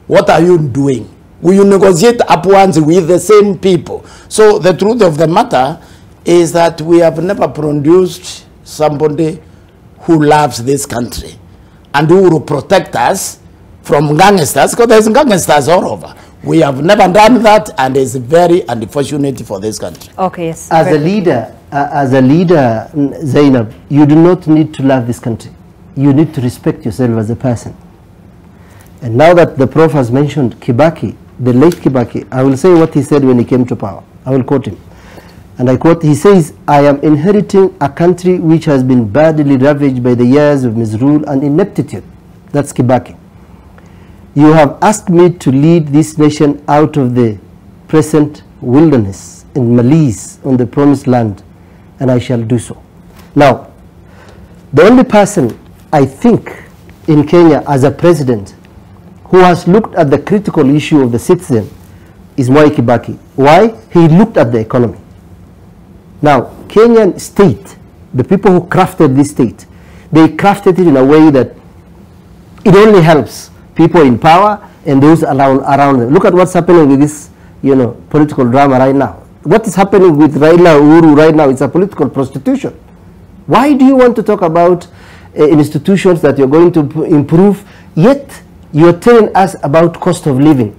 What are you doing? Will you negotiate up once with the same people? So the truth of the matter is that we have never produced somebody who loves this country and who will protect us from gangsters, because there's gangsters all over. We have never done that, and it's very unfortunate for this country. Okay, yes. As a leader, Zainab, you do not need to love this country. You need to respect yourself as a person. And now that the Prof has mentioned Kibaki, the late Kibaki, I will say what he said when he came to power. I will quote him. And I quote, he says, "I am inheriting a country which has been badly ravaged by the years of misrule and ineptitude." That's Kibaki. "You have asked me to lead this nation out of the present wilderness and malaise on the promised land, and I shall do so." Now, the only person I think in Kenya as a president who has looked at the critical issue of the citizen is Mwai Kibaki. Why? He looked at the economy. Now, Kenyan state, the people who crafted this state, they crafted it in a way that it only helps people in power and those around them. Look at what's happening with this, political drama right now. What is happening with Raila Uhuru right now is a political prostitution. Why do you want to talk about institutions that you're going to improve, yet you're telling us about cost of living?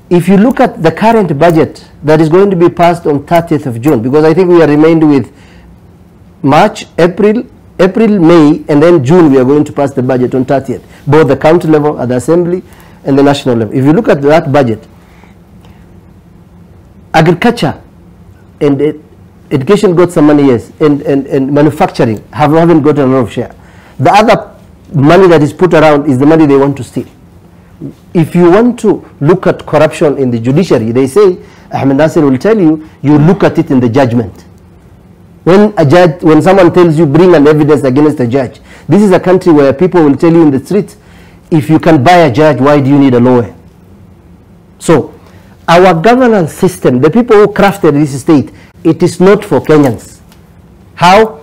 If you look at the current budget that is going to be passed on 30th of June, because I think we are remained with March, April, May, and then June we are going to pass the budget on 30th, both the county level, at the assembly, and the national level. If you look at that budget, agriculture and education got some money, yes, and manufacturing haven't got a lot of share. The other money that is put around is the money they want to steal. If you want to look at corruption in the judiciary, they say, Ahmed Nasser will tell you, you look at it in the judgment. When someone tells you bring an evidence against a judge, this is a country where people will tell you in the street, if you can buy a judge, why do you need a lawyer? So, our governance system, the people who crafted this state, it is not for Kenyans. How?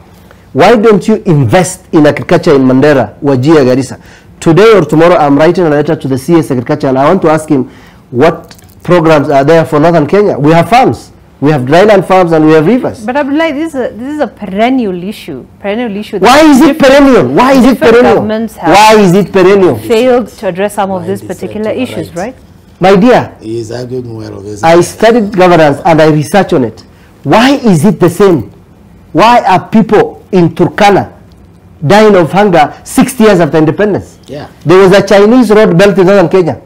Why don't you invest in agriculture in Mandera, Wajir, Garissa? Today or tomorrow, I'm writing a letter to the CS Agriculture, and I want to ask him what programs are there for Northern Kenya. We have farms. We have dryland farms and we have rivers. But Abdullah, this is a perennial issue. Why is it perennial? Why is it perennial? Why is it perennial? Failed to address some of these particular issues, right? My dear, He is arguing well of his I studied governance and I researched on it. Why is it the same? Why are people in Turkana dying of hunger 60 years after independence? Yeah. There was a Chinese road built in northern Kenya.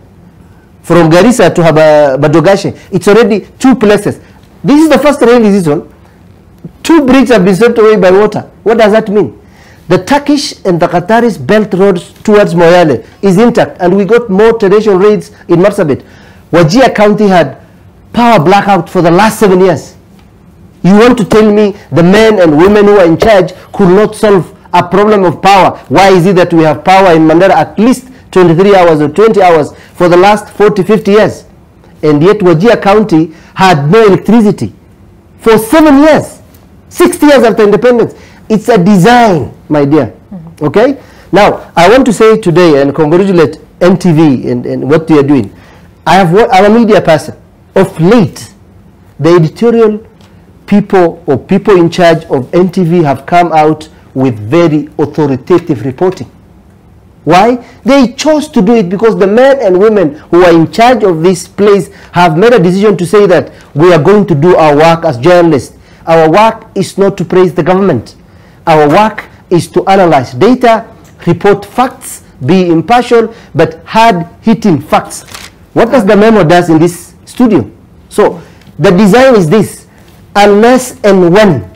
From Garissa to Badogashe. It's already 2 places. This is the first rainy season. 2 bridges have been swept away by water. What does that mean? The Turkish and the Qataris built roads towards Moyale is intact, and we got more tornado raids in Marsabit. Wajir County had power blackout for the last 7 years. You want to tell me the men and women who are in charge could not solve a problem of power? Why is it that we have power in Mandera at least 23 hours or 20 hours for the last 40, 50 years? And yet Wajir County had no electricity for 7 years, 60 years after independence. It's a design, my dear. Okay? Now, I want to say today and congratulate NTV and what they are doing. I'm a media person. Of late, the editorial people or people in charge of NTV have come out with very authoritative reporting. Why? They chose to do it because the men and women who are in charge of this place have made a decision to say that we are going to do our work as journalists. Our work is not to praise the government. Our work is to analyze data, report facts, be impartial, but hard-hitting facts. What does the memo does in this studio? So the design is this: unless and when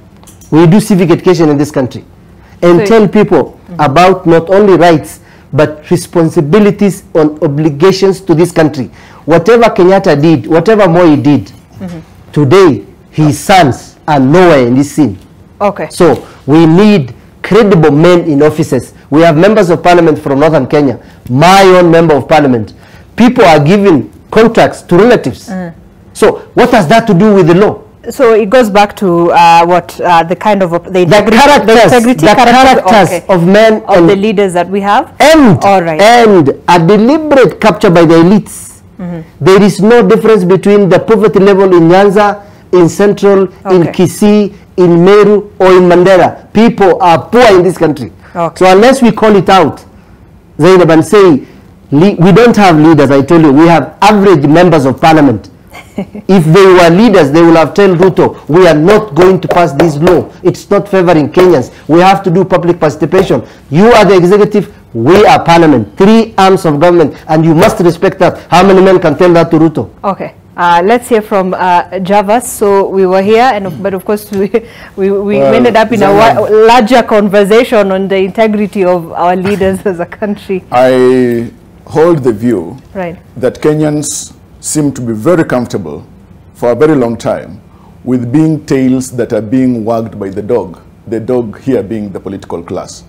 we do civic education in this country and tell people about not only rights but responsibilities and obligations to this country. Whatever Kenyatta did, whatever Moi did, today his sons are nowhere in this scene. Okay. So we need credible men in offices. We have members of parliament from Northern Kenya. My own member of parliament. People are giving contracts to relatives. So what has that to do with the law? So it goes back to the kind of the integrity characters of men of the leaders that we have, and a deliberate capture by the elites. There is no difference between the poverty level in Nyanza, in Central, in Kisii, in Meru, or in Mandera. People are poor in this country. So unless we call it out, Zainab, and say we don't have leaders, I told you, we have average members of parliament. If they were leaders, they will have told Ruto, we are not going to pass this law. It's not favoring Kenyans. We have to do public participation. You are the executive, we are parliament. 3 arms of government, and you must respect that. How many men can tell that to Ruto? Okay. Let's hear from Javas. So we were here, but of course we ended up in a larger conversation on the integrity of our leaders as a country. I hold the view that Kenyans seem to be very comfortable for a very long time with being tails that are being wagged by the dog here being the political class.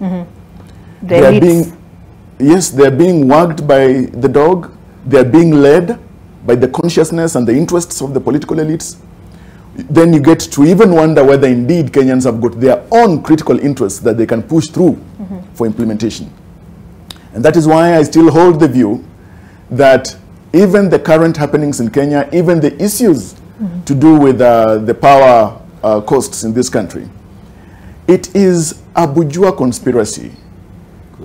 They're being wagged by the dog, they're being led by the consciousness and the interests of the political elites. Then you get to even wonder whether indeed Kenyans have got their own critical interests that they can push through for implementation. And that is why I still hold the view that even the current happenings in Kenya, even the issues to do with the power costs in this country, it is a bourgeois conspiracy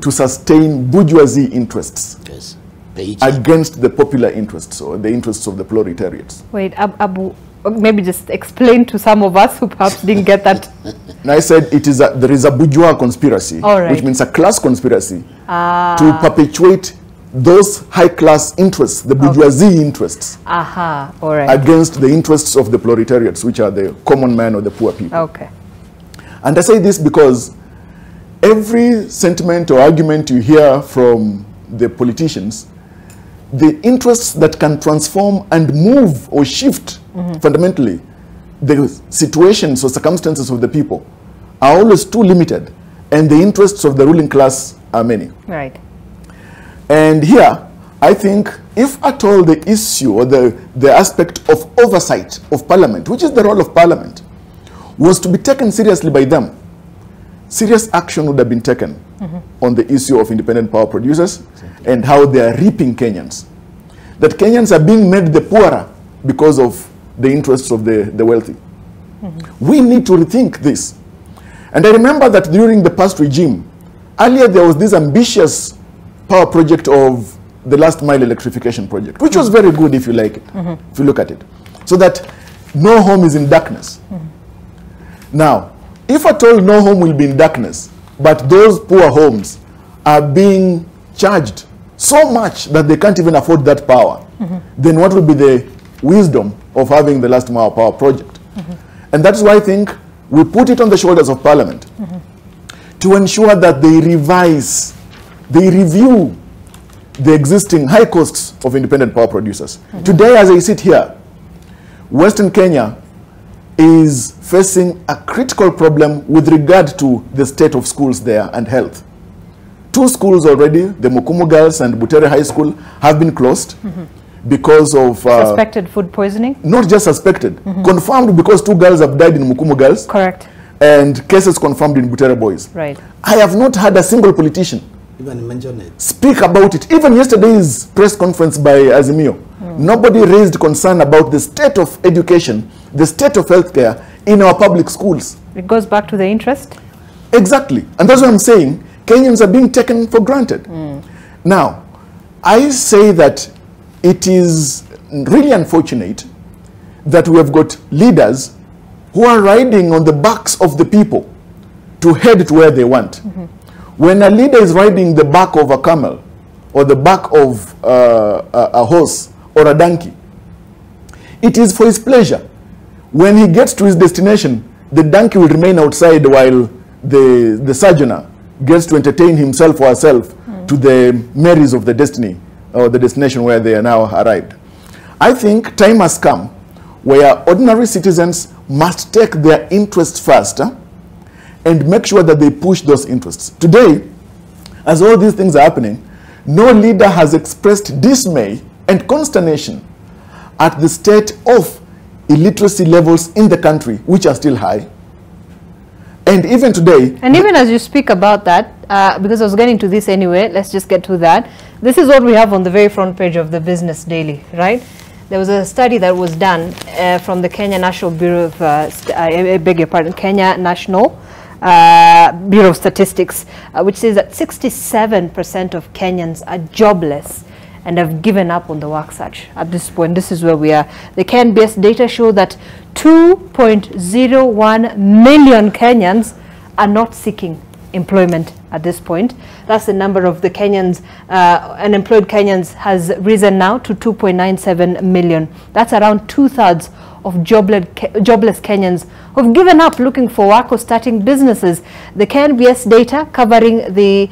to sustain bourgeoisie interests against the popular interests or the interests of the proletariats. Wait, Abu, maybe just explain to some of us who perhaps didn't get that. And I said there is a bourgeois conspiracy, which means a class conspiracy to perpetuate those high-class interests, the bourgeoisie interests, against the interests of the proletariats, which are the common man or the poor people. And I say this because every sentiment or argument you hear from the politicians, the interests that can transform and move or shift fundamentally the situations or circumstances of the people are always too limited, and the interests of the ruling class are many. And here, I think, if at all the issue or the aspect of oversight of parliament, which is the role of parliament, was to be taken seriously by them, serious action would have been taken on the issue of independent power producers and how they are reaping Kenyans. That Kenyans are being made the poorer because of the interests of the wealthy. We need to rethink this. And I remember that during the past regime, earlier there was this ambitious power project of the last mile electrification project, which was very good if you like it, if you look at it. So that no home is in darkness. Now, if at all no home will be in darkness, but those poor homes are being charged so much that they can't even afford that power, then what will be the wisdom of having the last mile power project? And that's why I think we put it on the shoulders of Parliament to ensure that they revise, they review the existing high costs of independent power producers. Today, as I sit here, Western Kenya is facing a critical problem with regard to the state of schools there and health. 2 schools already, the Mukumu Girls and Butere High School, have been closed because of... suspected food poisoning? Not just suspected, confirmed, because 2 girls have died in Mukumu Girls. Correct. And cases confirmed in Butere Boys. I have not had a single politician even mention it, speak about it. Even yesterday's press conference by Azimio, nobody raised concern about the state of education, the state of healthcare in our public schools. It goes back to the interest? Exactly. And that's what I'm saying. Kenyans are being taken for granted. Now, I say that it is really unfortunate that we have got leaders who are riding on the backs of the people to head to where they want. When a leader is riding the back of a camel or the back of a horse or a donkey, it is for his pleasure. When he gets to his destination, the donkey will remain outside while the sojourner gets to entertain himself or herself to the merries of the destiny or the destination where they are now arrived. I think time has come where ordinary citizens must take their interests first and make sure that they push those interests. Today, as all these things are happening, no leader has expressed dismay and consternation at the state of illiteracy levels in the country, which are still high. And even today... And even as you speak about that, because I was getting to this anyway, let's just get to that. This is what we have on the very front page of the Business Daily, right? There was a study that was done from the Kenya National Bureau of, I beg your pardon, Kenya National Bureau of Statistics, which says that 67% of Kenyans are jobless and have given up on the work search at this point. This is where we are. The Ken-based data show that 2.01 million Kenyans are not seeking employment at this point. That's the number of the Kenyans, unemployed Kenyans has risen now to 2.97 million. That's around 2/3 of jobless Kenyans who've given up looking for work or starting businesses. The KNBS data covering the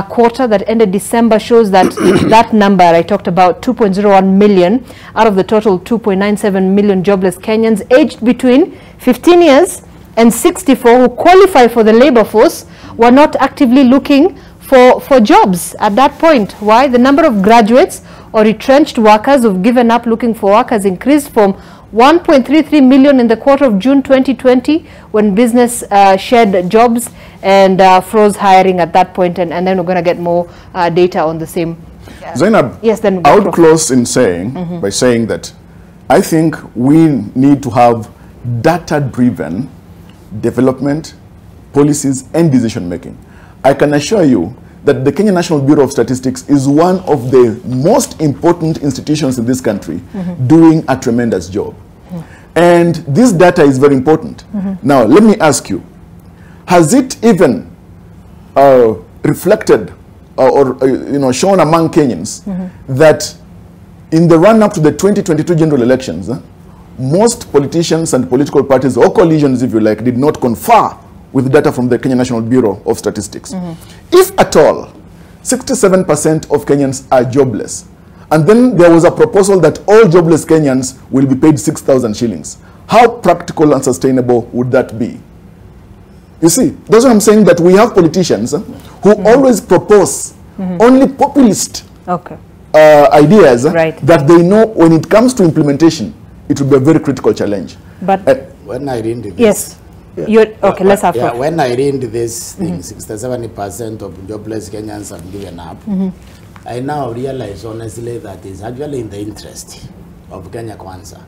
quarter that ended December shows that that number I talked about, 2.01 million out of the total 2.97 million jobless Kenyans aged between 15 years and 64 who qualify for the labor force were not actively looking for jobs at that point. Why? The number of graduates or retrenched workers who've given up looking for work has increased from 1.33 million in the quarter of June 2020 when business shared jobs and froze hiring at that point, and then we're going to get more data on the same. Zainab, yes, then I would close in saying, by saying that I think we need to have data-driven development, policies, and decision-making. I can assure you that the Kenya National Bureau of Statistics is one of the most important institutions in this country doing a tremendous job. And this data is very important. Now, let me ask you, has it even reflected or shown among Kenyans that in the run-up to the 2022 general elections, most politicians and political parties, or coalitions if you like, did not confer with data from the Kenya National Bureau of Statistics? If at all, 67% of Kenyans are jobless, and then there was a proposal that all jobless Kenyans will be paid 6,000 shillings. How practical and sustainable would that be? You see, that's what I'm saying, that we have politicians who always propose only populist ideas that they know when it comes to implementation, it will be a very critical challenge. But when I read this, yes. Okay, let's have when I read this thing, 67% of jobless Kenyans have given up. I now realize honestly that it's actually in the interest of Kenya Kwanza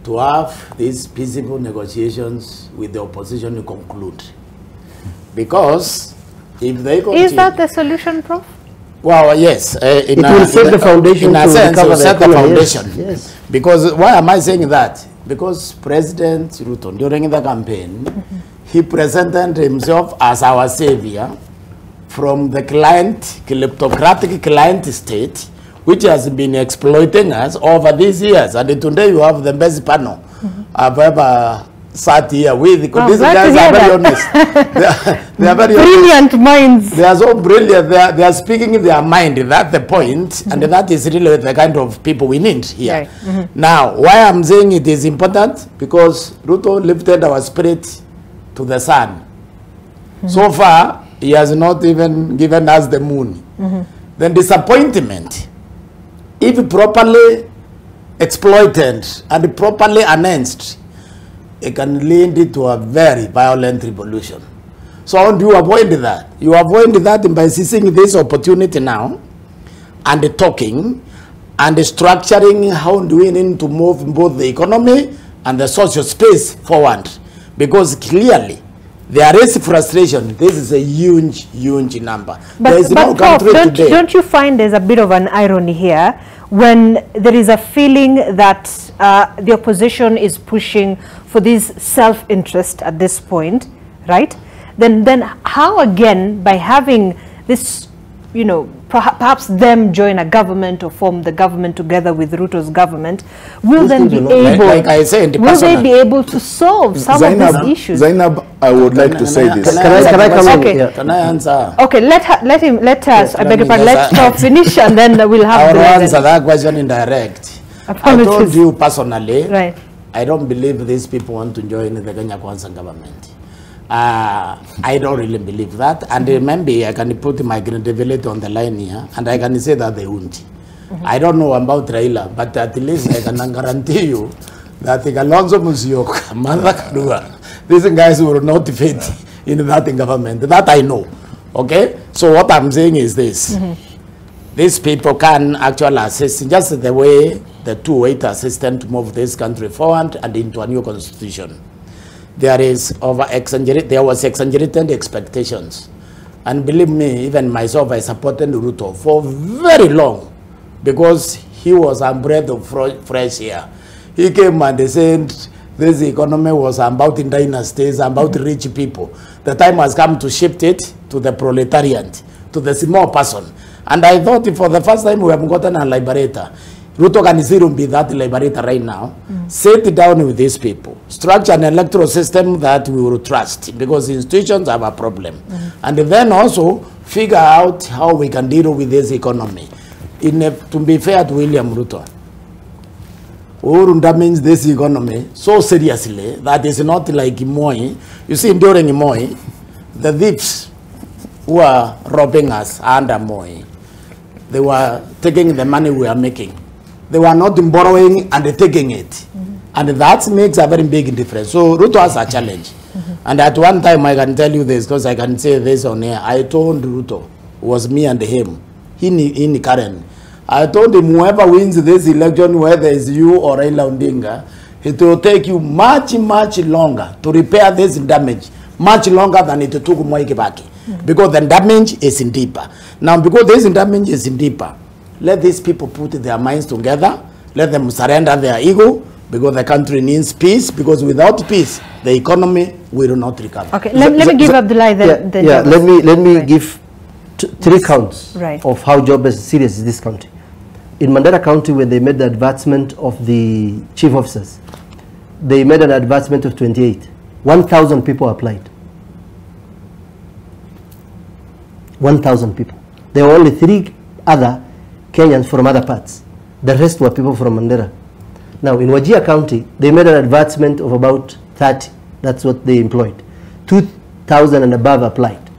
to have these peaceful negotiations with the opposition to conclude. Because if they continue... Is that the solution, Prof? Well, yes. It will set the foundation in a sense, it will set the foundation. Yes. Because why am I saying that? Because President Ruto, during the campaign, he presented himself as our savior from the kleptocratic client state, which has been exploiting us over these years. And today you have the best panel I've ever sat here with. Because these guys are very honest. They are very brilliant minds. They are so brilliant. They are speaking their mind. That's the point. And that is really the kind of people we need here. Right. Now, why I'm saying it is important? Because Ruto lifted our spirit to the sun. So far, he has not even given us the moon. Then disappointment, if properly exploited and properly announced, it can lead to a very violent revolution. So how do you avoid that? You avoid that by seizing this opportunity now and talking and structuring how do we need to move both the economy and the social space forward. Because clearly, there is frustration. This is a huge number. But Prof, don't you find there's a bit of an irony here when there is a feeling that the opposition is pushing for this self-interest at this point, right? Then how again, by having this, perhaps them join a government or form the government together with Ruto's government, will then be able, like I said, will they be able to solve some of these issues? Zainab, I would like to say this. Can I come in? Can I answer? Okay, let us, I beg your pardon, let Prof finish and then we'll have I will answer that question indirect. I told you personally, right. I don't believe these people want to join the Kenya Kwanza government. I don't really believe that, and maybe I can put my credibility on the line here, and I can say that they won't. I don't know about Raila, but at least I can guarantee you that Kalonzo Musyoka, Martha Karua, these guys will not fit in that government. That I know. Okay? So what I'm saying is this. These people can actually assist just the way the two-way assistant to move this country forward and into a new constitution. There was exaggerated expectations. And believe me, even myself, I supported Ruto for very long because he was a breath of fresh air. He came and they said this economy was about in dynasties, about rich people. The time has come to shift it to the proletariat, to the small person. And I thought for the first time we have gotten a liberator. Ruto can still be that liberator right now. Sit down with these people. Structure an electoral system that we will trust, because institutions have a problem. And then also figure out how we can deal with this economy. To be fair to William Ruto, Urunda means this economy so seriously that it's not like Moi. You see, during Moi, the thieves who are robbing us under Moi, they were taking the money we are making. They were not borrowing and taking it. And that makes a very big difference. So Ruto has a challenge. And at one time, I can tell you this, because I can say this on air. I told Ruto, it was me and him, in Karen. I told him, whoever wins this election, whether it's you or Raila Odinga, it will take you much, much longer to repair this damage, much longer than it took Mwai Kibaki. Because the damage is in deeper. Now, because this damage is in deeper, let these people put their minds together, let them surrender their ego, because the country needs peace, because without peace, the economy will not recover. Okay, let me give Abdullahi the let me give three counts of how jobless serious is this country. In Mandera County, when they made the advancement of the chief officers, they made an advancement of 28. 1,000 people applied. 1,000 people. There were only 3 other Kenyans from other parts. The rest were people from Mandera. Now, in Wajir County, they made an advancement of about 30. That's what they employed. 2,000 and above applied.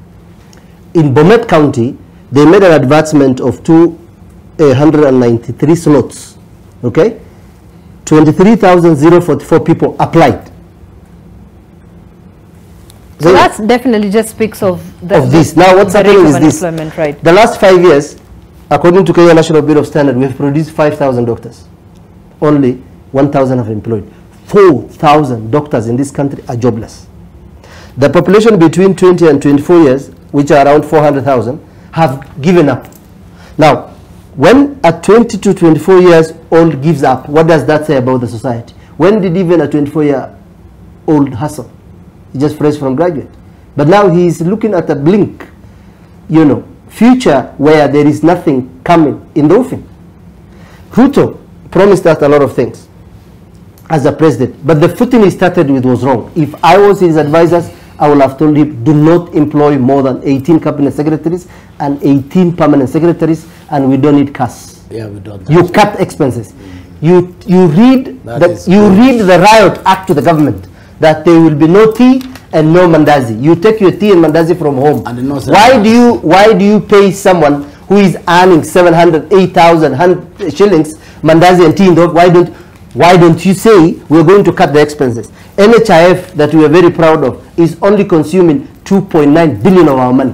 In Bomet County, they made an advancement of 293 slots. Okay? 23,044 people applied. So that definitely just speaks of this. Now, what's happening is this. Right? The last 5 years, according to Kenya National Bureau of Standards, we have produced 5,000 doctors. Only 1,000 have employed. 4,000 doctors in this country are jobless. The population between 20 and 24 years, which are around 400,000, have given up. Now, when a 20 to 24 years old gives up, what does that say about the society? When did even a 24-year-old hustle? He just fresh from graduate. But now he is looking at a blink, future where there is nothing coming in the offing. Ruto promised us a lot of things as a president, but the footing he started with was wrong. If I was his advisors, I would have told him, do not employ more than 18 cabinet secretaries and 18 permanent secretaries, and we don't need cash. Yeah, we don't. You cut expenses. You read the Riot Act to the government that there will be no tea and no mandazi. You take your tea and mandazi from home. And no why do you pay someone who is earning 700, 8,000 shillings mandazi and tea? Why don't you say we're going to cut the expenses? NHIF that we are very proud of is only consuming 2.9 billion of our money.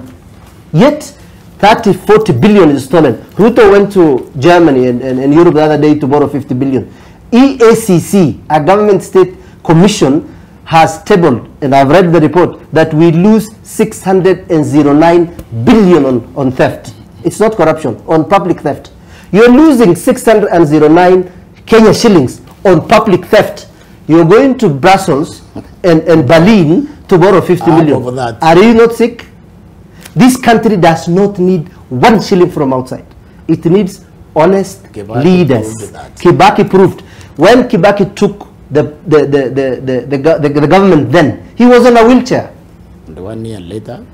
Yet 30, 40 billion is stolen. Ruto went to Germany and Europe the other day to borrow 50 billion. EACC, a government state commission, has tabled, and I've read the report, that we lose 609 billion on theft. It's not corruption, on public theft. You're losing 609 Kenya shillings on public theft. You're going to Brussels and Berlin to borrow 50 million. Are you not sick? This country does not need 1 shilling from outside. It needs honest leaders. Kibaki proved. When Kibaki took the government then, he was on a wheelchair. And 1 year later,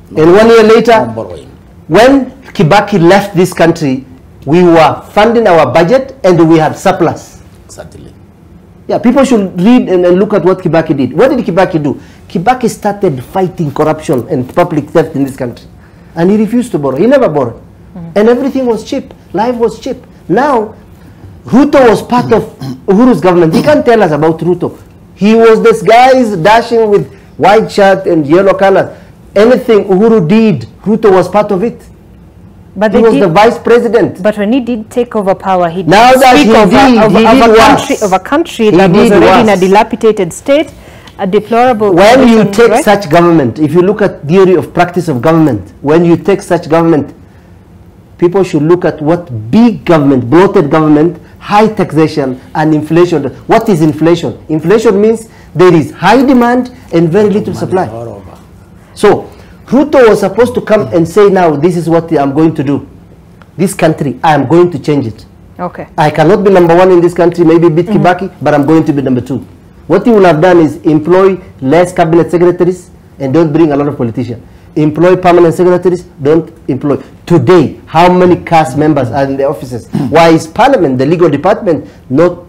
when Kibaki left this country, we were funding our budget and we had surplus. Certainly. Yeah, people should read and look at what Kibaki did. What did Kibaki do? Kibaki started fighting corruption and public theft in this country. And he refused to borrow. He never borrowed. And everything was cheap. Life was cheap. Now, Ruto was part of Uhuru's government. He can't tell us about Ruto. He was this guy dashing with white shirt and yellow color. Anything Uhuru did, Ruto was part of it. But he was the vice president. But when he did take over power, he did now that speak of a country that was already in a dilapidated state, a deplorable when you take such government, if you look at theory of practice of government, when you take such government, people should look at what big government, bloated government, high taxation and inflation. What is inflation? Inflation means There is high demand and very little supply. So Ruto was supposed to come and say, now this is what I'm going to do. This country, I am going to change it. Okay. I cannot be number one in this country, maybe beat Kibaki, but I'm going to be number 2. What he will have done is employ less cabinet secretaries and don't bring a lot of politicians. Employ permanent secretaries, don't employ. Today, how many cast members are in the offices? Why is Parliament, the legal department, not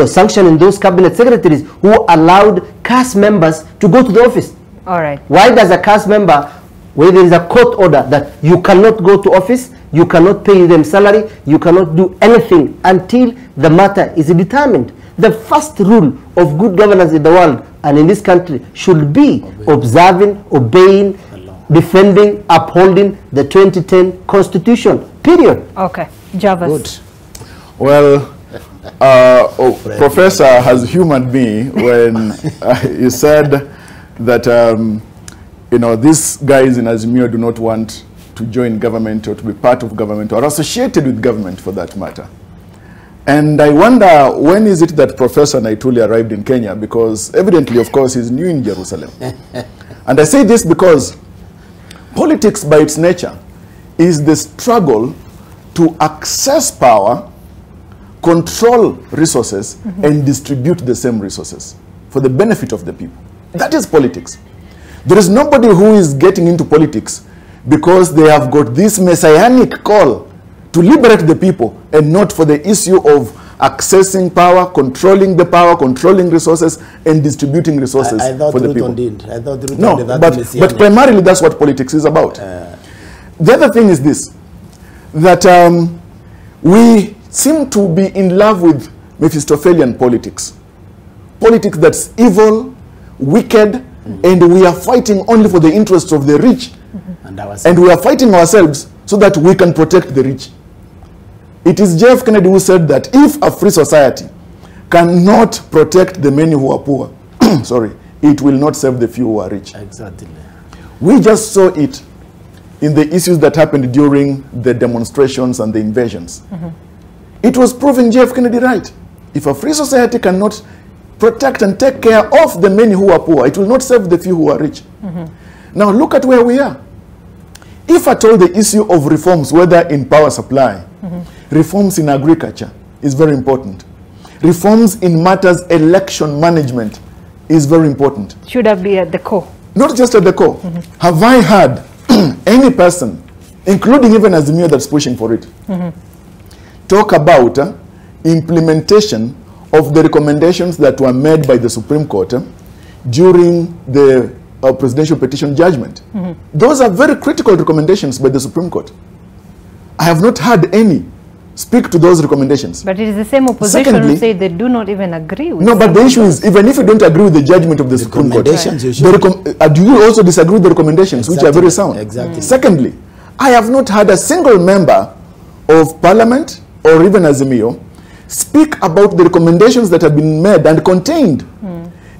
sanctioning those cabinet secretaries who allowed cast members to go to the office? All right. Why does a cast member, where there is a court order that you cannot go to office, you cannot pay them salary, you cannot do anything until the matter is determined? The first rule of good governance in the world and in this country should be observing, obeying, defending, upholding the 2010 Constitution, period. Okay. Jarvis. Good. Well, Professor has humored me when he said that, these guys in Azimio do not want to join government or to be part of government or associated with government for that matter. And I wonder, when is it that Professor Naituli arrived in Kenya? Because evidently, of course, he's new in Jerusalem. And I say this because politics by its nature is the struggle to access power, control resources, and distribute the same resources for the benefit of the people. That is politics. There is nobody who is getting into politics because they have got this messianic call to liberate the people and not for the issue of accessing power, controlling the power, controlling resources, and distributing resources for the people. I thought Ruto no, did that but primarily that's what politics is about. The other thing is this, that we seem to be in love with Mephistophelian politics. Politics that's evil, wicked, and we are fighting only for the interests of the rich. And we are fighting ourselves so that we can protect the rich. It is Jeff Kennedy who said that if a free society cannot protect the many who are poor, sorry, it will not serve the few who are rich. Exactly. We just saw it in the issues that happened during the demonstrations and the invasions. It was proving Jeff Kennedy right. If a free society cannot protect and take care of the many who are poor, it will not serve the few who are rich. Now look at where we are. If at all the issue of reforms, whether in power supply, reforms in agriculture is very important. Reforms in matters election management is very important. Should that be at the core? Not just at the core. Have I heard any person, including even Azimio that's pushing for it, talk about implementation of the recommendations that were made by the Supreme Court during the presidential petition judgment? Those are very critical recommendations by the Supreme Court. I have not heard any speak to those recommendations. But it is the same opposition who say they do not even agree with. No, but the issue is, even if you don't agree with the judgment of the Supreme Court, do you also disagree with the recommendations, which are very sound? Exactly. Secondly, I have not heard a single member of Parliament or even Azimio speak about the recommendations that have been made and contained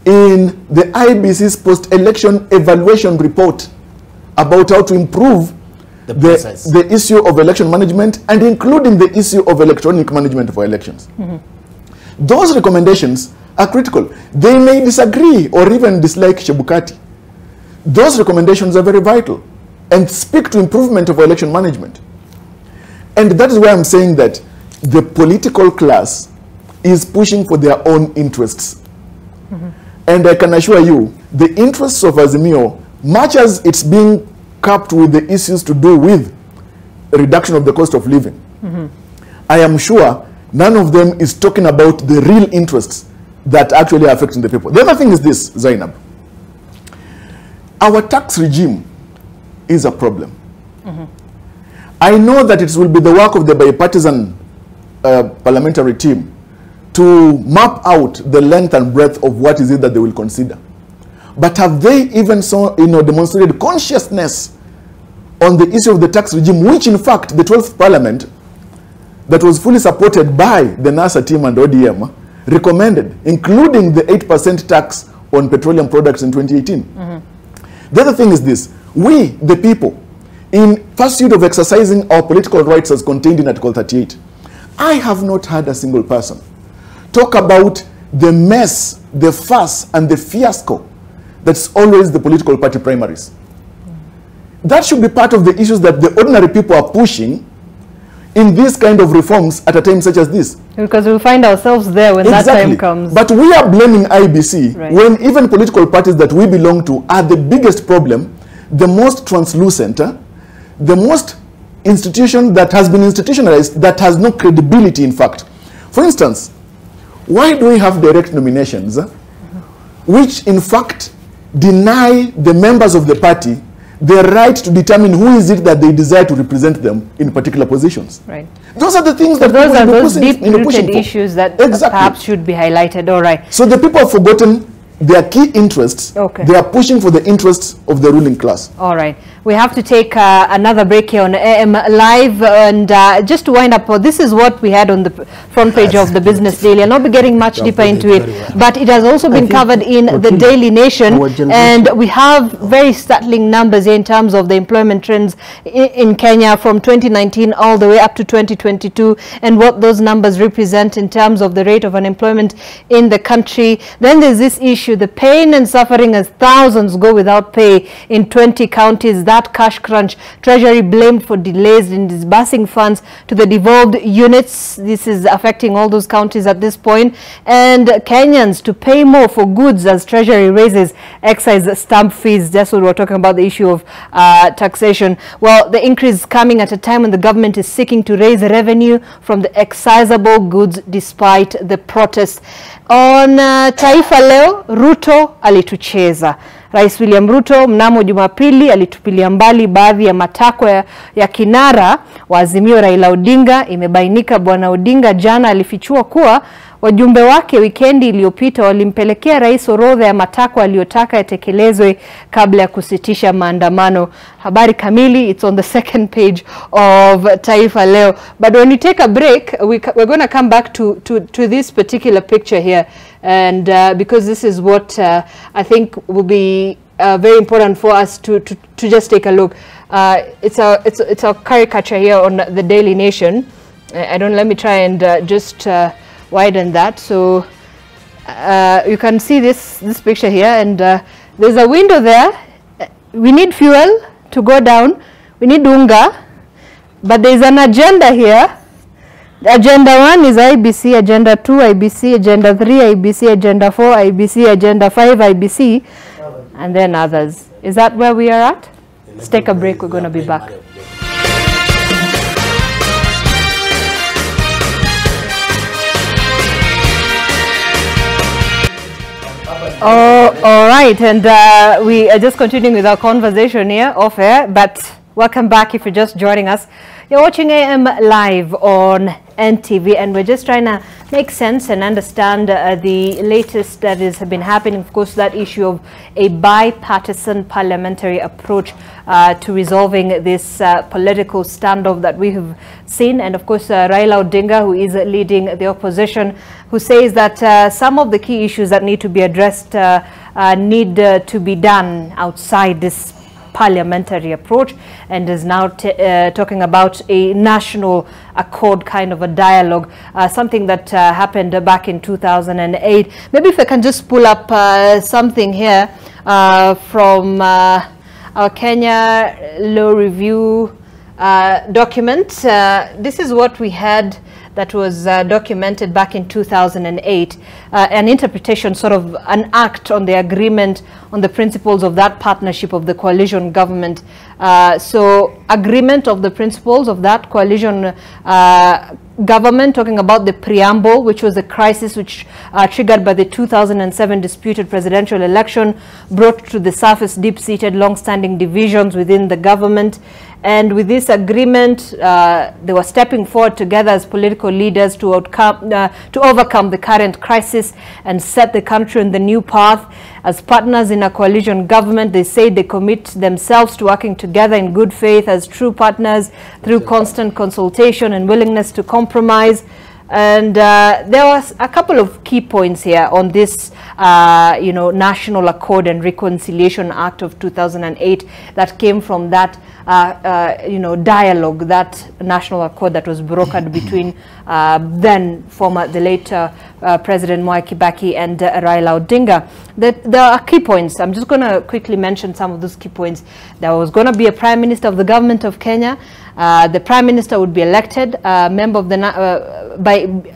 in the IBC's post-election evaluation report about how to improve the issue of election management, and including the issue of electronic management for elections. Those recommendations are critical. They may disagree or even dislike Chebukati. Those recommendations are very vital and speak to improvement of election management. And that is why I'm saying that the political class is pushing for their own interests. And I can assure you, the interests of Azimio, much as it's being capped with the issues to do with reduction of the cost of living, I am sure none of them is talking about the real interests that actually are affecting the people. The other thing is this, Zainab. Our tax regime is a problem. I know that it will be the work of the bipartisan parliamentary team to map out the length and breadth of what is it that they will consider. But have they even demonstrated consciousness on the issue of the tax regime, which in fact the 12th Parliament, that was fully supported by the NASA team and ODM, recommended, including the 8% tax on petroleum products in 2018. The other thing is this: we, the people, in pursuit of exercising our political rights as contained in Article 38, I have not heard a single person talk about the mess the fuss and the fiasco that's always the political party primaries. That should be part of the issues that the ordinary people are pushing in these kind of reforms at a time such as this. Because we'll find ourselves there when that time comes. But we are blaming IBC when even political parties that we belong to are the biggest problem, the most translucent, the most institution that has been institutionalized, that has no credibility, in fact. For instance, why do we have direct nominations, which in fact deny the members of the party the right to determine who is it that they desire to represent them in particular positions? Right. Those are the things so that those are those pushing deep-rooted issues that exactly. perhaps should be highlighted. All right. So the people have forgotten their key interests. Okay. They are pushing for the interests of the ruling class. All right. We have to take another break here on AM Live. And just to wind up, this is what we had on the front page of the Business Daily. I'll not be getting much deeper into it, but it has also been covered in the Daily Nation. And we have very startling numbers in terms of the employment trends in Kenya from 2019 all the way up to 2022, and what those numbers represent in terms of the rate of unemployment in the country. Then there's this issue, the pain and suffering as thousands go without pay in 20 counties. That cash crunch, Treasury blamed for delays in disbursing funds to the devolved units. This is affecting all those counties at this point. And Kenyans to pay more for goods as Treasury raises excise stamp fees. That's what we're talking about, the issue of taxation. Well, the increase coming at a time when the government is seeking to raise revenue from the excisable goods despite the protests. On Taifa Leo, Ruto alitucheza. Rais William Ruto mnamo Jumapili alitupilia mbali baadhi ya matakwa ya kinara wa Azimio Raila Odinga. Imebainika Bwana Odinga jana alifichua kuwa wajumbe wake wikendi iliyopita walimpelekea rais orodha ya matakwa aliyotaka yatekelezwe kabla ya kusitisha maandamano. Habari kamili, it's on the second page of Taifa Leo. But when we take a break, we're going to come back to this particular picture here. And because this is what I think will be very important for us to just take a look. It's a caricature here on the Daily Nation. Let me try and just widen that, so you can see this picture here, and there's a window there. We need fuel to go down, we need unga, but there's an agenda here. Agenda 1 is IBC, Agenda 2 IBC, Agenda 3 IBC, Agenda 4 IBC, Agenda 5 IBC, and then others. Is that where we are at? Let's take a break, we're going to be back. Oh, all right, and we are just continuing with our conversation here off air, but welcome back if you're just joining us. You're watching AM Live on NTV, and we're just trying to make sense and understand the latest that has been happening. Of course, that issue of a bipartisan parliamentary approach to resolving this political standoff that we have seen. And of course, Raila Odinga, who is leading the opposition, who says that some of the key issues that need to be addressed need to be done outside this parliamentary approach, and is now talking about a national accord kind of a dialogue, something that happened back in 2008. Maybe if I can just pull up something here from our Kenya Law Review document. This is what we had that was documented back in 2008, an interpretation, sort of an act on the agreement on the principles of that partnership of the coalition government. So agreement of the principles of that coalition government, talking about the preamble, which was a crisis which triggered by the 2007 disputed presidential election, brought to the surface deep-seated long-standing divisions within the government. And with this agreement, they were stepping forward together as political leaders to overcome the current crisis and set the country on the new path. As partners in a coalition government, they say they commit themselves to working together in good faith as true partners through constant consultation and willingness to compromise. And there was a couple of key points here on this, National Accord and Reconciliation Act of 2008 that came from that, dialogue, that national accord that was brokered between the late President Mwai Kibaki and Raila Odinga. There are key points. I'm just going to quickly mention some of those key points. There was going to be a Prime Minister of the government of Kenya. The Prime Minister would be elected member of the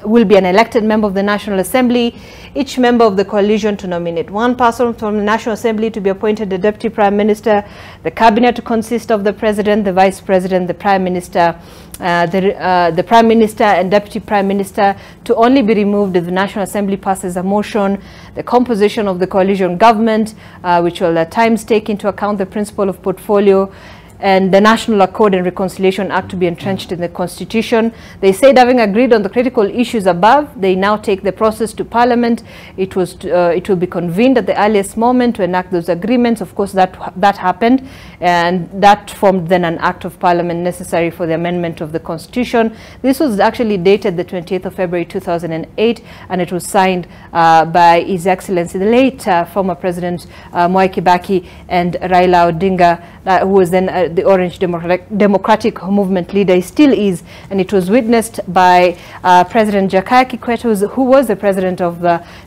will be an elected member of the National Assembly. Each member of the coalition to nominate one person from the National Assembly to be appointed the Deputy Prime Minister. The cabinet to consist of the President, the Vice President, the Prime Minister, the Prime Minister and Deputy Prime Minister to only be removed if the National Assembly passes a motion. The composition of the coalition government, which will at times take into account the principle of portfolio, and the National Accord and Reconciliation Act to be entrenched in the Constitution. They said, having agreed on the critical issues above, they now take the process to Parliament. It will be convened at the earliest moment to enact those agreements. Of course, that happened, and that formed then an Act of Parliament necessary for the amendment of the Constitution. This was actually dated the 28th of February 2008, and it was signed by His Excellency, the late former President Mwai Kibaki and Raila Odinga, who was then the Orange Democratic Movement leader. He still is, and it was witnessed by President Jakaya Kikwete, who was the president of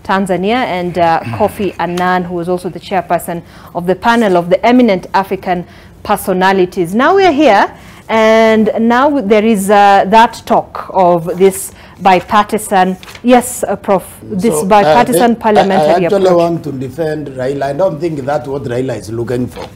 Tanzania, and Kofi Annan, who was also the chairperson of the panel of the eminent African personalities. Now we're here, and now there is that talk of this bipartisan, yes, Prof, this bipartisan parliamentary approach. I actually want to defend Raila. I don't think that's what Raila is looking for.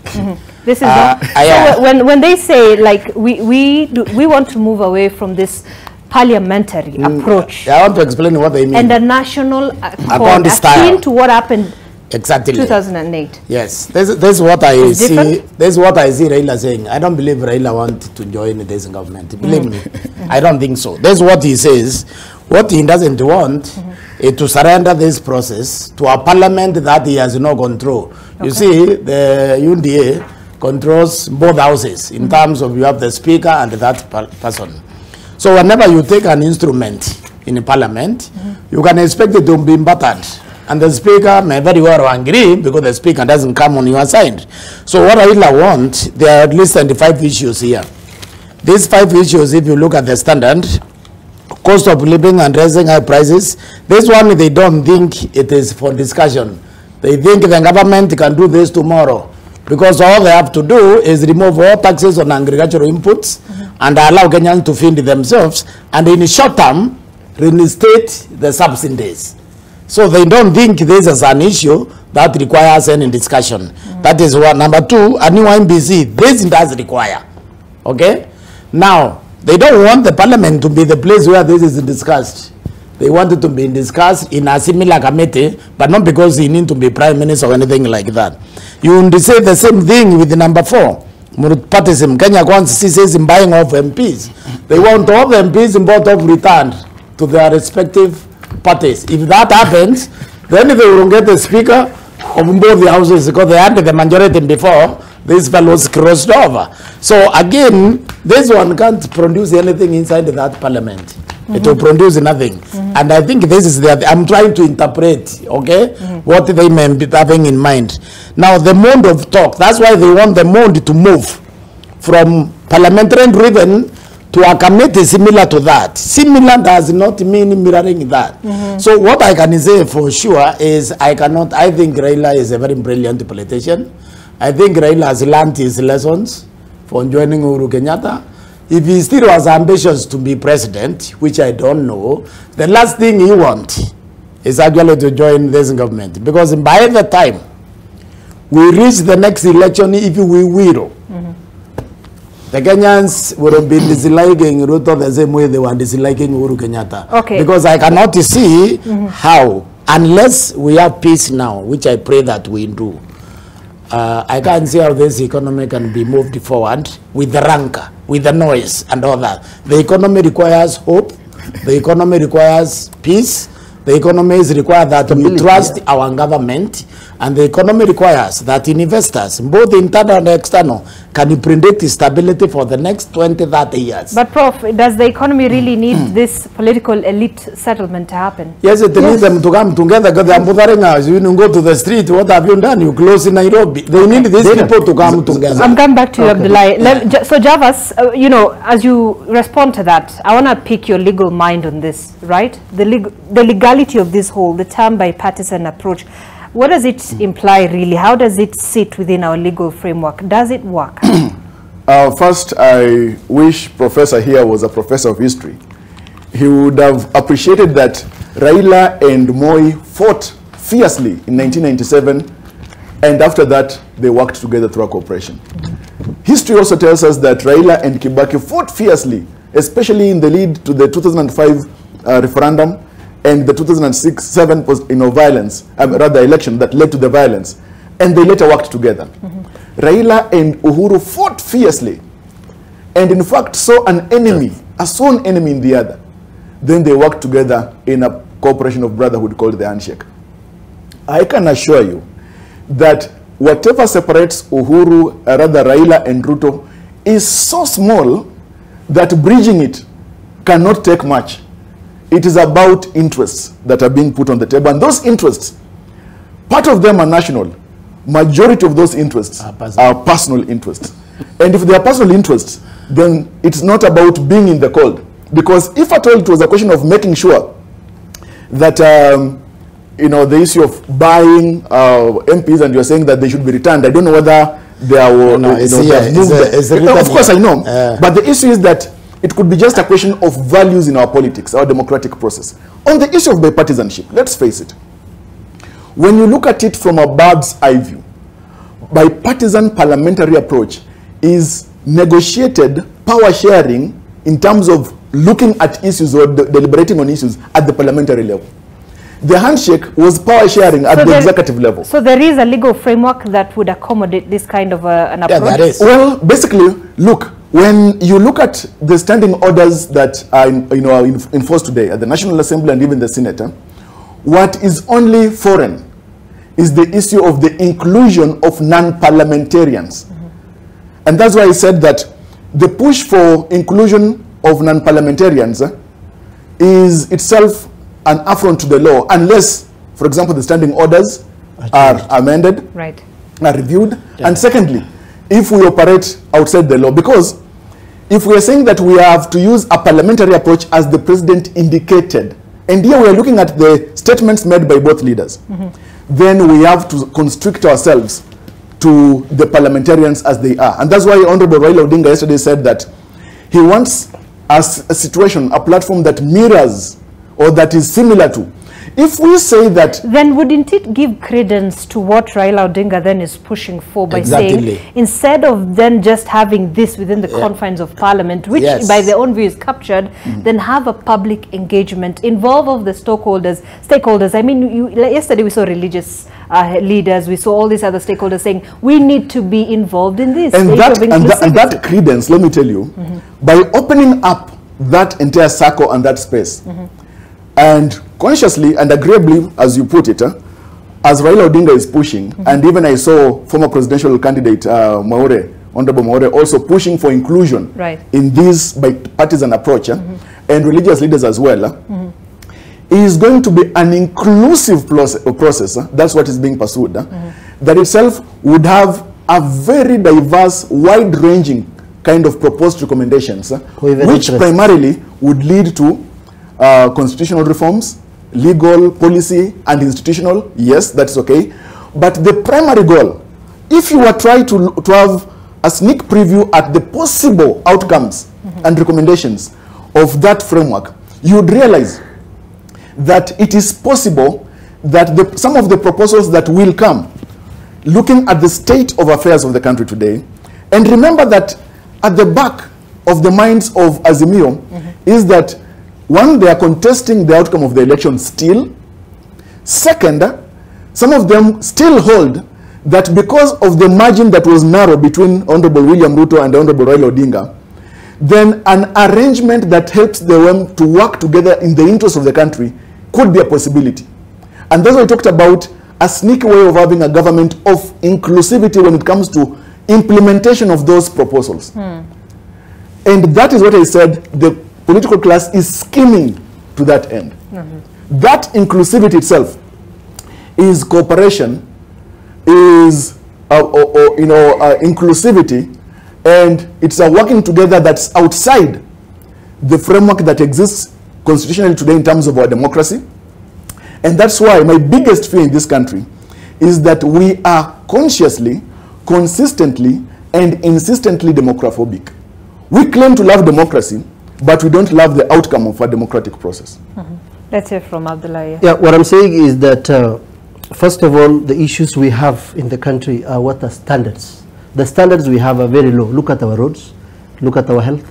This is so when they say, like, we want to move away from this parliamentary approach. I want to explain what they mean. And the national accord, akin to what happened exactly 2008. Yes, this is what I see. This is what I see Raila saying. I don't believe Raila wants to join this government. Believe me, I don't think so. That's what he says. What he doesn't want is to surrender this process to a parliament that he has no control. You see, the UNDA controls both houses in terms of you have the speaker and that person. So whenever you take an instrument in a parliament, you can expect it to be battered. And the speaker may very well agree because the speaker doesn't come on your side. So what Raila wants, there are at least 25 issues here. These 5 issues, if you look at the standard, cost of living and raising high prices, this one they don't think it is for discussion. They think the government can do this tomorrow because all they have to do is remove all taxes on agricultural inputs and allow Kenyans to feed themselves, and in the short term, reinstate the subsidies. So they don't think this is an issue that requires any discussion. That is one. Number 2, a new MBC, this does require. Okay? Now, they don't want the parliament to be the place where this is discussed. They want it to be discussed in a similar committee, but not because he needs to be prime minister or anything like that. You will say the same thing with the number 4. Murutpatism, Kenya Kwanza says in buying of MPs. They want all the MPs in both of returned to their respective parties. If that happens, then they will get the speaker of both the houses because they had the majority before these fellows crossed over. So again, this one can't produce anything inside that parliament. It will produce nothing. And I think this is I'm trying to interpret, okay, what they may be having in mind. Now, the mode of talk, that's why they want the mode to move from parliamentary driven to a committee similar to that. Similar does not mean mirroring that. So what I can say for sure is I think Raila is a very brilliant politician. I think Raila has learned his lessons from joining Uhuru Kenyatta. If he still was ambitious to be president, which I don't know, the last thing he wants is actually to join this government. Because by the time we reach the next election, if we will, the Kenyans will be disliking Ruto the same way they were disliking Uhuru Kenyatta. Okay. Because I cannot see how, unless we have peace now, which I pray that we do, I can't see how this economy can be moved forward with the rancor, with the noise and all that. The economy requires hope. The economy requires peace. The economy requires that we trust our government And the economy requires that investors, both internal and external, can predict stability for the next 20, 30 years. But Prof, does the economy really need this political elite settlement to happen? Yes, it needs them to come together because they are bothering us. You go to the street, what have you done? You close in Nairobi. They need these people to come together. I'm coming back to you, Abdullahi. So Javas, you know, as you respond to that, I want to pick your legal mind on this, right? The legality of this whole, the term bipartisan approach. What does it imply really? How does it sit within our legal framework? Does it work? First, I wish Professor here was a professor of history. He would have appreciated that Raila and Moi fought fiercely in 1997, and after that, they worked together through a cooperation. History also tells us that Raila and Kibaki fought fiercely, especially in the lead to the 2005 referendum and the 2006-7 violence, rather election that led to the violence, and they later worked together. Raila and Uhuru fought fiercely, and in fact saw an enemy, a sworn enemy in the other. Then they worked together in a cooperation of brotherhood called the handshake. I can assure you that whatever separates Uhuru, rather Raila and Ruto, is so small that bridging it cannot take much. It is about interests that are being put on the table, and those interests, part of them are national. Majority of those interests are personal interests. And if they are personal interests, then it's not about being in the cold. Because if at all it was a question of making sure that, you know, the issue of buying MPs and you're saying that they should be returned, I don't know whether they are, of course I know. But the issue is that it could be just a question of values in our politics, our democratic process. On the issue of bipartisanship, let's face it. When you look at it from a bird's eye view, bipartisan parliamentary approach is negotiated power sharing in terms of looking at issues or deliberating on issues at the parliamentary level. The handshake was power sharing at the executive level. So there is a legal framework that would accommodate this kind of an approach? Yeah, there is. Well, basically, look, when you look at the standing orders that are in force today at the National Assembly and even the Senate, what is only foreign is the issue of the inclusion of non-parliamentarians. And that's why I said that the push for inclusion of non-parliamentarians is itself an affront to the law, unless, for example, the standing orders are amended, are reviewed. And secondly, if we operate outside the law, because if we are saying that we have to use a parliamentary approach as the president indicated, and here we are looking at the statements made by both leaders, then we have to constrict ourselves to the parliamentarians as they are. And that's why Honorable Raila Odinga yesterday said that he wants a situation, a platform that mirrors or that is similar to. If we say that... Then wouldn't it give credence to what Raila Odinga then is pushing for by saying, instead of then just having this within the confines of parliament, which by their own view is captured, then have a public engagement, involve of the stakeholders. I mean, yesterday we saw religious leaders, we saw all these other stakeholders saying, we need to be involved in this. And that credence, let me tell you, by opening up that entire circle and that space, and consciously and agreeably, as you put it, as Raila Odinga is pushing, and even I saw former presidential candidate Honorable Maure also pushing for inclusion in this bipartisan approach, and religious leaders as well, is going to be an inclusive process. That's what is being pursued. That itself would have a very diverse, wide-ranging kind of proposed recommendations, which primarily would lead to constitutional reforms, legal, policy, and institutional. Yes, that's okay. But the primary goal, if you are trying to have a sneak preview at the possible outcomes and recommendations of that framework, you would realize that it is possible that some of the proposals that will come, looking at the state of affairs of the country today, and remember that at the back of the minds of Azimio is that one, they are contesting the outcome of the election still. Second, some of them still hold that because of the margin that was narrow between Honorable William Ruto and Honorable Raila Odinga, then an arrangement that helps them to work together in the interest of the country could be a possibility. And that's why I talked about a sneaky way of having a government of inclusivity when it comes to implementation of those proposals. And that is what I said, the political class is scheming to that end. That inclusivity itself is cooperation, is inclusivity, and it's a working together that's outside the framework that exists constitutionally today in terms of our democracy. And that's why my biggest fear in this country is that we are consciously, consistently, and insistently democrophobic. We claim to love democracy, but we don't love the outcome of a democratic process. Let's hear from Abdullah. Yeah, what I'm saying is that, first of all, the issues we have in the country are what are standards. The standards we have are very low. Look at our roads, look at our health,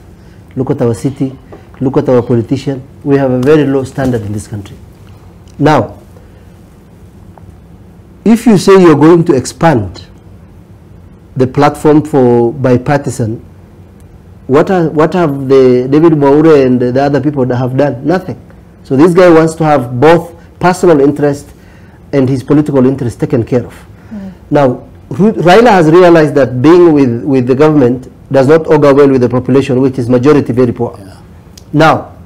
look at our city, look at our politician. We have a very low standard in this country. Now, if you say you're going to expand the platform for bipartisan, what have the David Maure and the other people that have done? Nothing. So this guy wants to have both personal interest and his political interest taken care of. Now, Raila has realized that being with the government does not augur well with the population, which is majority very poor. Now,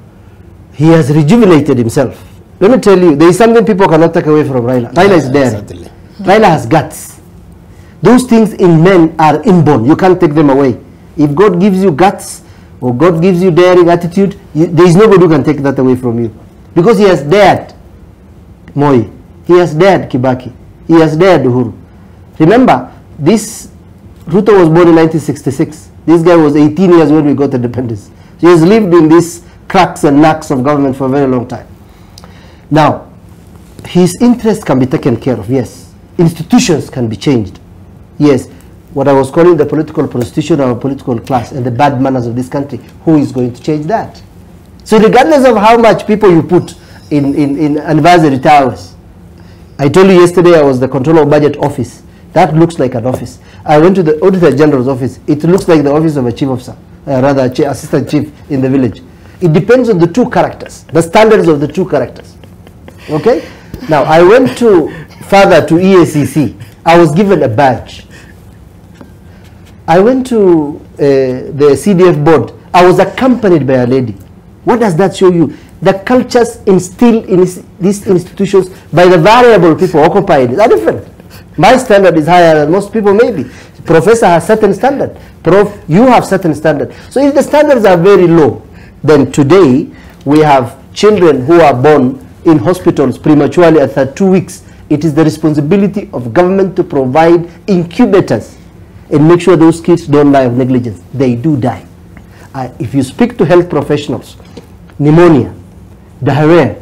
he has rejuvenated himself. Let me tell you, there is something people cannot take away from Raila. Raila is there. Exactly. Raila has guts. Those things in men are inborn. You can't take them away. If God gives you guts or God gives you daring attitude, there is nobody who can take that away from you. Because he has dared Moi. He has dared Kibaki. He has dared Uhuru. Remember, this Ruto was born in 1966. This guy was 18 years when we got independence. He has lived in these cracks and knacks of government for a very long time. Now, his interests can be taken care of, yes. Institutions can be changed, yes. What I was calling the political prostitution of our political class and the bad manners of this country, who is going to change that? So regardless of how much people you put in advisory towers, I told you yesterday I was the controller of budget office. That looks like an office. I went to the Auditor General's office. It looks like the office of a chief officer, rather assistant chief in the village. It depends on the two characters, the standards of the two characters. Okay? Now, I went further to EACC. I was given a badge. I went to the CDF board. I was accompanied by a lady. What does that show you? The cultures instilled in these institutions by the variable people occupying are different. My standard is higher than most people maybe. Professor has certain standard. Prof, you have certain standard. So if the standards are very low, then today we have children who are born in hospitals prematurely at 32 weeks. It is the responsibility of government to provide incubators and make sure those kids don't die of negligence. They do die. If you speak to health professionals, pneumonia, diarrhea,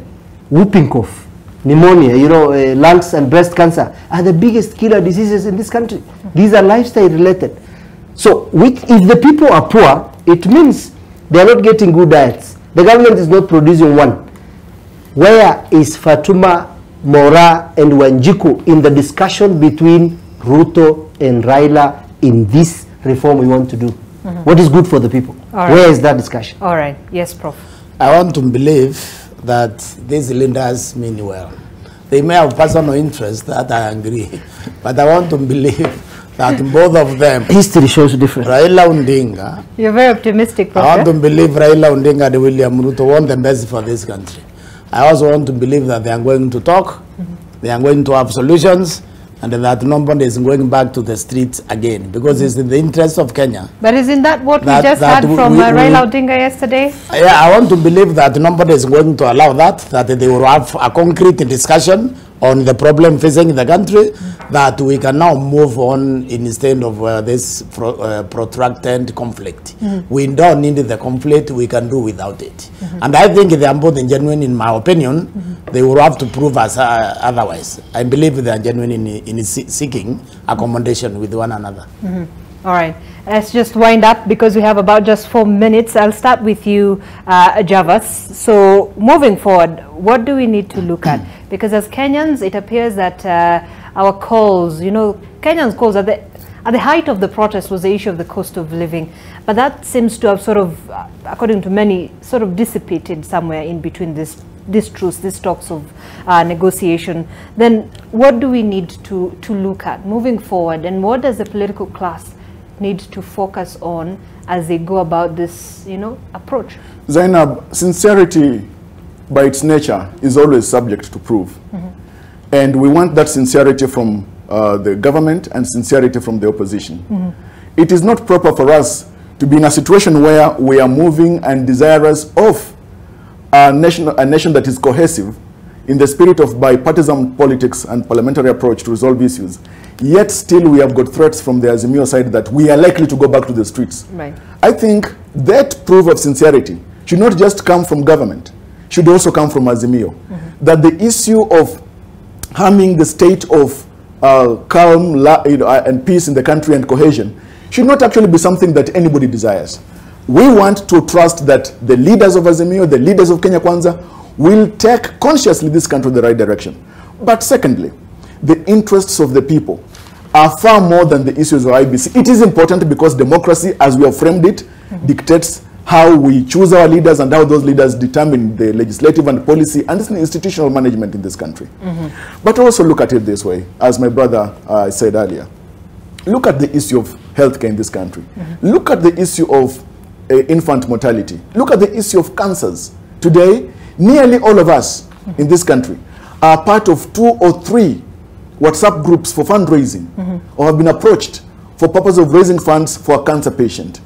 whooping cough, pneumonia, lungs and breast cancer are the biggest killer diseases in this country. These are lifestyle related. So if the people are poor, it means they are not getting good diets. The government is not producing one. Where is Fatuma, Mora and Wanjiku in the discussion between Ruto and Raila in this reform we want to do? What is good for the people? Where is that discussion? All right. Yes, Prof. I want to believe that these leaders mean well. They may have personal interest, that I agree. But I want to believe that both of them... History shows different. Raila Odinga... You're very optimistic, Prof. I want to believe Raila Odinga and William Ruto want the best for this country. I also want to believe that they are going to talk, they are going to have solutions, and that nobody is going back to the streets again, because it's in the interest of Kenya. But isn't that what we just heard from Raila Odinga yesterday? Yeah, I want to believe that nobody is going to allow that they will have a concrete discussion on the problem facing the country, that we can now move on instead of this protracted conflict. We don't need the conflict, we can do without it. And I think they are both genuine, in my opinion. They will have to prove us otherwise. I believe they are genuine in seeking accommodation with one another. All right, let's just wind up because we have about just 4 minutes. I'll start with you, Javas. So moving forward, what do we need to look at? Because as Kenyans, it appears that our calls, Kenyans' calls at the height of the protest was the issue of the cost of living. But that seems to have sort of, according to many, sort of dissipated somewhere in between this this truce, this talks of negotiation, then what do we need to look at moving forward, and what does the political class need to focus on as they go about this, approach? Zainab, sincerity by its nature is always subject to proof. And we want that sincerity from the government and sincerity from the opposition. It is not proper for us to be in a situation where we are moving and desirous of a nation that is cohesive in the spirit of bipartisan politics and parliamentary approach to resolve issues. Yet still we have got threats from the Azimio side that we are likely to go back to the streets. Right. I think that proof of sincerity should not just come from government, should also come from Azimio. That the issue of harming the state of calm and peace in the country and cohesion should not actually be something that anybody desires. We want to trust that the leaders of Azimio, the leaders of Kenya Kwanza, will take consciously this country in the right direction. But secondly, the interests of the people are far more than the issues of IBC. It is important because democracy, as we have framed it, dictates how we choose our leaders and how those leaders determine the legislative and policy and institutional management in this country. But also look at it this way, as my brother said earlier. Look at the issue of healthcare in this country. Look at the issue of infant mortality. Look at the issue of cancers. Today, nearly all of us in this country are part of 2 or 3 WhatsApp groups for fundraising or have been approached for purpose of raising funds for a cancer patient.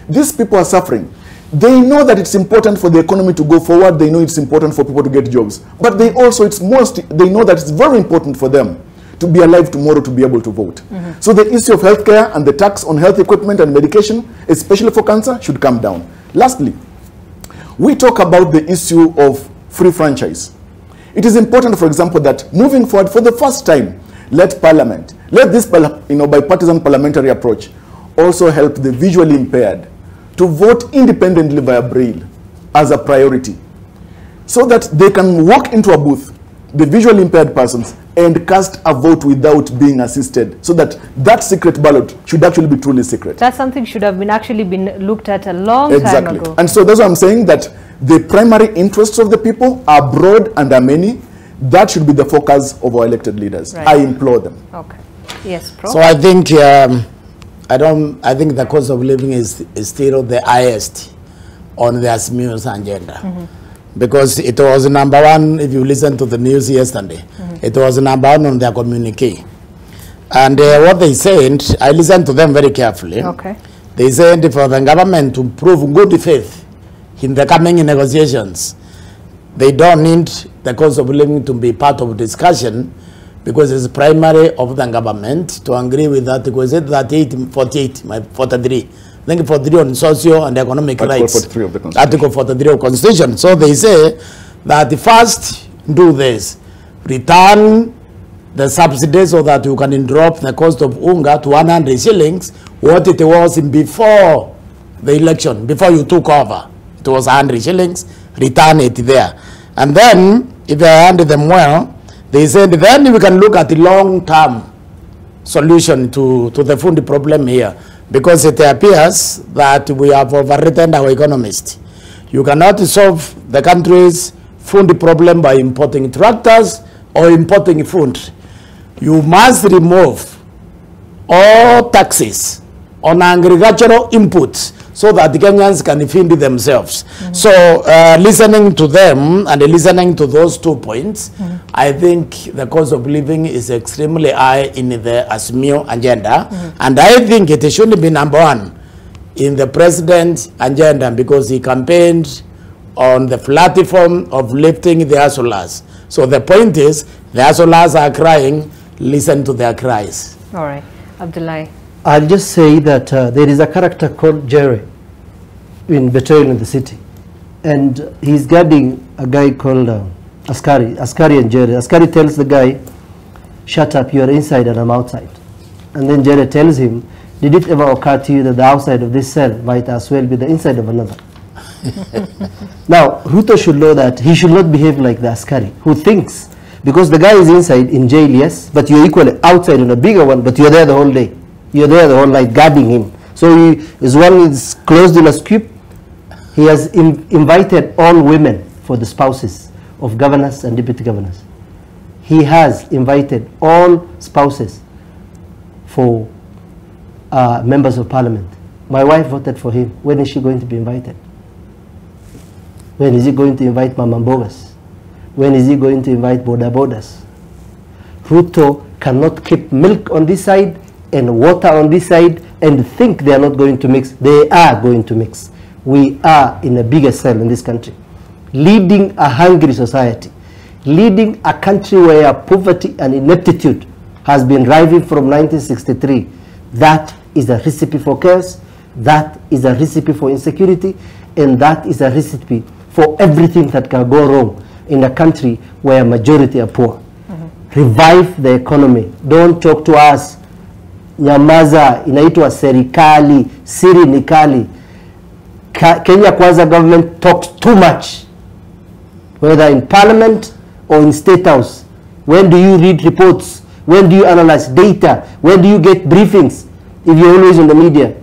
These people are suffering. They know that it's important for the economy to go forward. They know it's important for people to get jobs. But they also, they know that it's very important for them to be alive tomorrow to be able to vote. So the issue of healthcare and the tax on health equipment and medication, especially for cancer, should come down. Lastly, we talk about the issue of free franchise. It is important, for example, that moving forward for the first time, let Parliament, let this bipartisan parliamentary approach also help the visually impaired to vote independently via Braille as a priority, so that they can walk into a booth, the visually impaired persons, and cast a vote without being assisted, so that that secret ballot should actually be truly secret. That's something should have actually been looked at a long time ago. And so that's why I'm saying that the primary interests of the people are broad and are many. That should be the focus of our elected leaders. Right. I implore them. Okay. Yes, Prof. So I think I think the cost of living is still the highest on the Azimio's agenda. Because it was number 1, if you listen to the news yesterday, it was number 1 on their communique. And what they said, I listened to them very carefully. Okay. They said for the government to prove good faith in the coming negotiations, they don't need the cost of living to be part of discussion, because it's primary of the government to agree with Article 48, 43. I think 43 on socio and economic rights. 43 of the Constitution. Article 43 of the Constitution. So they say that first do this, return the subsidies so that you can drop the cost of unga to 100 shillings, what it was before the election, before you took over. It was 100 shillings, return it there. And then, if I handle them well, they said then we can look at the long-term solution to the food problem here, because it appears that we have overwritten our economists. You cannot solve the country's food problem by importing tractors or importing food. You must remove all taxes on agricultural inputs so that the Kenyans can feed themselves. So listening to them and listening to those 2 points, I think the cost of living is extremely high in the Azimio agenda. And I think it should be number 1 in the president's agenda, because he campaigned on the platform of lifting the Asolas. So the point is, the Asolas are crying, listen to their cries. All right. Abdullahi. I'll just say that there is a character called Jerry in Betrayal in the City, and he's guarding a guy called Askari and Jerry. Askari tells the guy, shut up, you are inside and I'm outside. And then Jerry tells him, did it ever occur to you that the outside of this cell might as well be the inside of another? Now, Ruto should know that he should not behave like the Askari, who thinks, because the guy is inside in jail, yes, but you're equally outside in a bigger one, but you're there the whole day. You're there the whole night guarding him. So he is one is closed in a scoop. He has invited all women for the spouses of governors and deputy governors. He has invited all spouses for members of parliament. My wife voted for him. When is she going to be invited? When is he going to invite Mama Bogas? When is he going to invite Boda Bodas? Ruto cannot keep milk on this side and water on this side and think they are not going to mix. They are going to mix. We are in a bigger cell in this country, leading a hungry society, leading a country where poverty and ineptitude has been rising from 1963. That is a recipe for chaos, that is a recipe for insecurity, and that is a recipe for everything that can go wrong in a country where a majority are poor. Revive the economy. Don't talk to us. Nyamaza, inaitwa serikali, siri nikali. Kenya Kwanza government talks too much, whether in parliament or in state house. When do you read reports? When do you analyze data? When do you get briefings? If you're always in the media,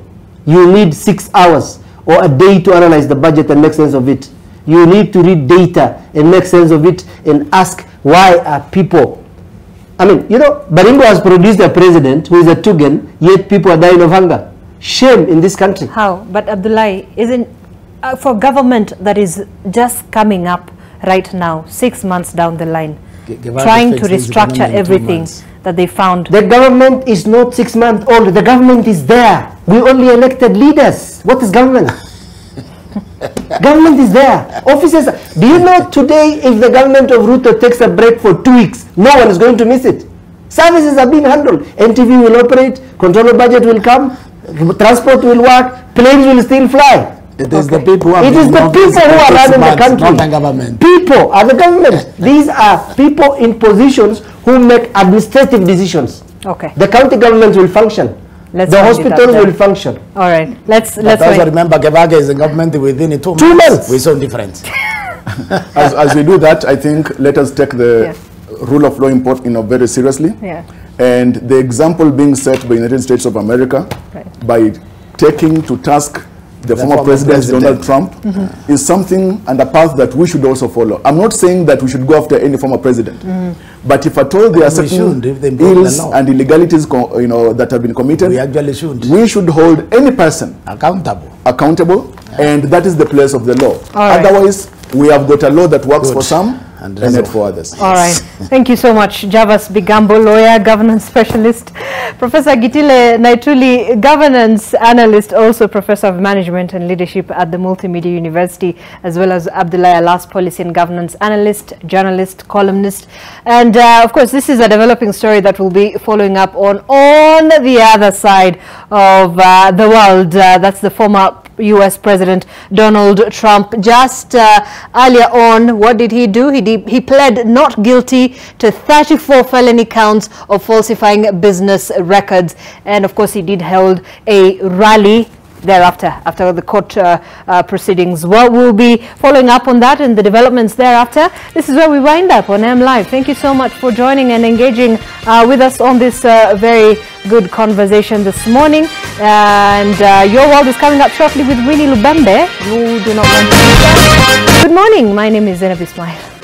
you need 6 hours or a day to analyze the budget and make sense of it. You need to read data and make sense of it and ask, why are people, I mean, you know, Baringo has produced a president who is a Tugen, yet people are dying of hunger. Shame in this country. How? But Abdullahi, isn't for government that is just coming up right now, 6 months down the line, trying to restructure everything that they found. The government is not 6 months old. The government is there. We only elected leaders. What is government? Government is there. Officers. Do you know today if the government of Ruto takes a break for 2 weeks, no one is going to miss it. Services are being handled. NTV will operate, controller budget will come, transport will work, planes will still fly. It is the people who are running the country. Not the government. People are the government. These are people in positions who make administrative decisions. Okay. The county governments will function. The hospitals will function. All right. Let's also remember Gavaga is a government within 2 months. 2 months. We're so different. as we do that, I think let us take the rule of law very seriously. Yeah. And the example being set by the United States of America by taking to task the former president Donald Trump is something and a path that we should also follow. I'm not saying that we should go after any former president, but if at all there are certain ills and illegalities that have been committed, we should hold any person accountable, and that is the place of the law. Otherwise, we have got a law that works for some and not for others. All right. Thank you so much, Javas Bigambo, lawyer, governance specialist. Professor Gitile Naituli, governance analyst, also professor of management and leadership at the Multimedia University, as well as Abdullahi Alas, policy and governance analyst, journalist, columnist. And of course, this is a developing story that we'll be following up on the other side of the world. That's the former US President Donald Trump. Just earlier on, what did he do? He pled not guilty to 34 felony counts of falsifying business records. And of course, he did hold a rally thereafter, after the court proceedings. Well, we'll be following up on that and the developments thereafter. This is where we wind up on M Live. Thank you so much for joining and engaging with us on this very good conversation this morning. And Your World is coming up shortly with Winnie Lubembe. You do not want to miss that. Good morning. My name is Zainab Ismail.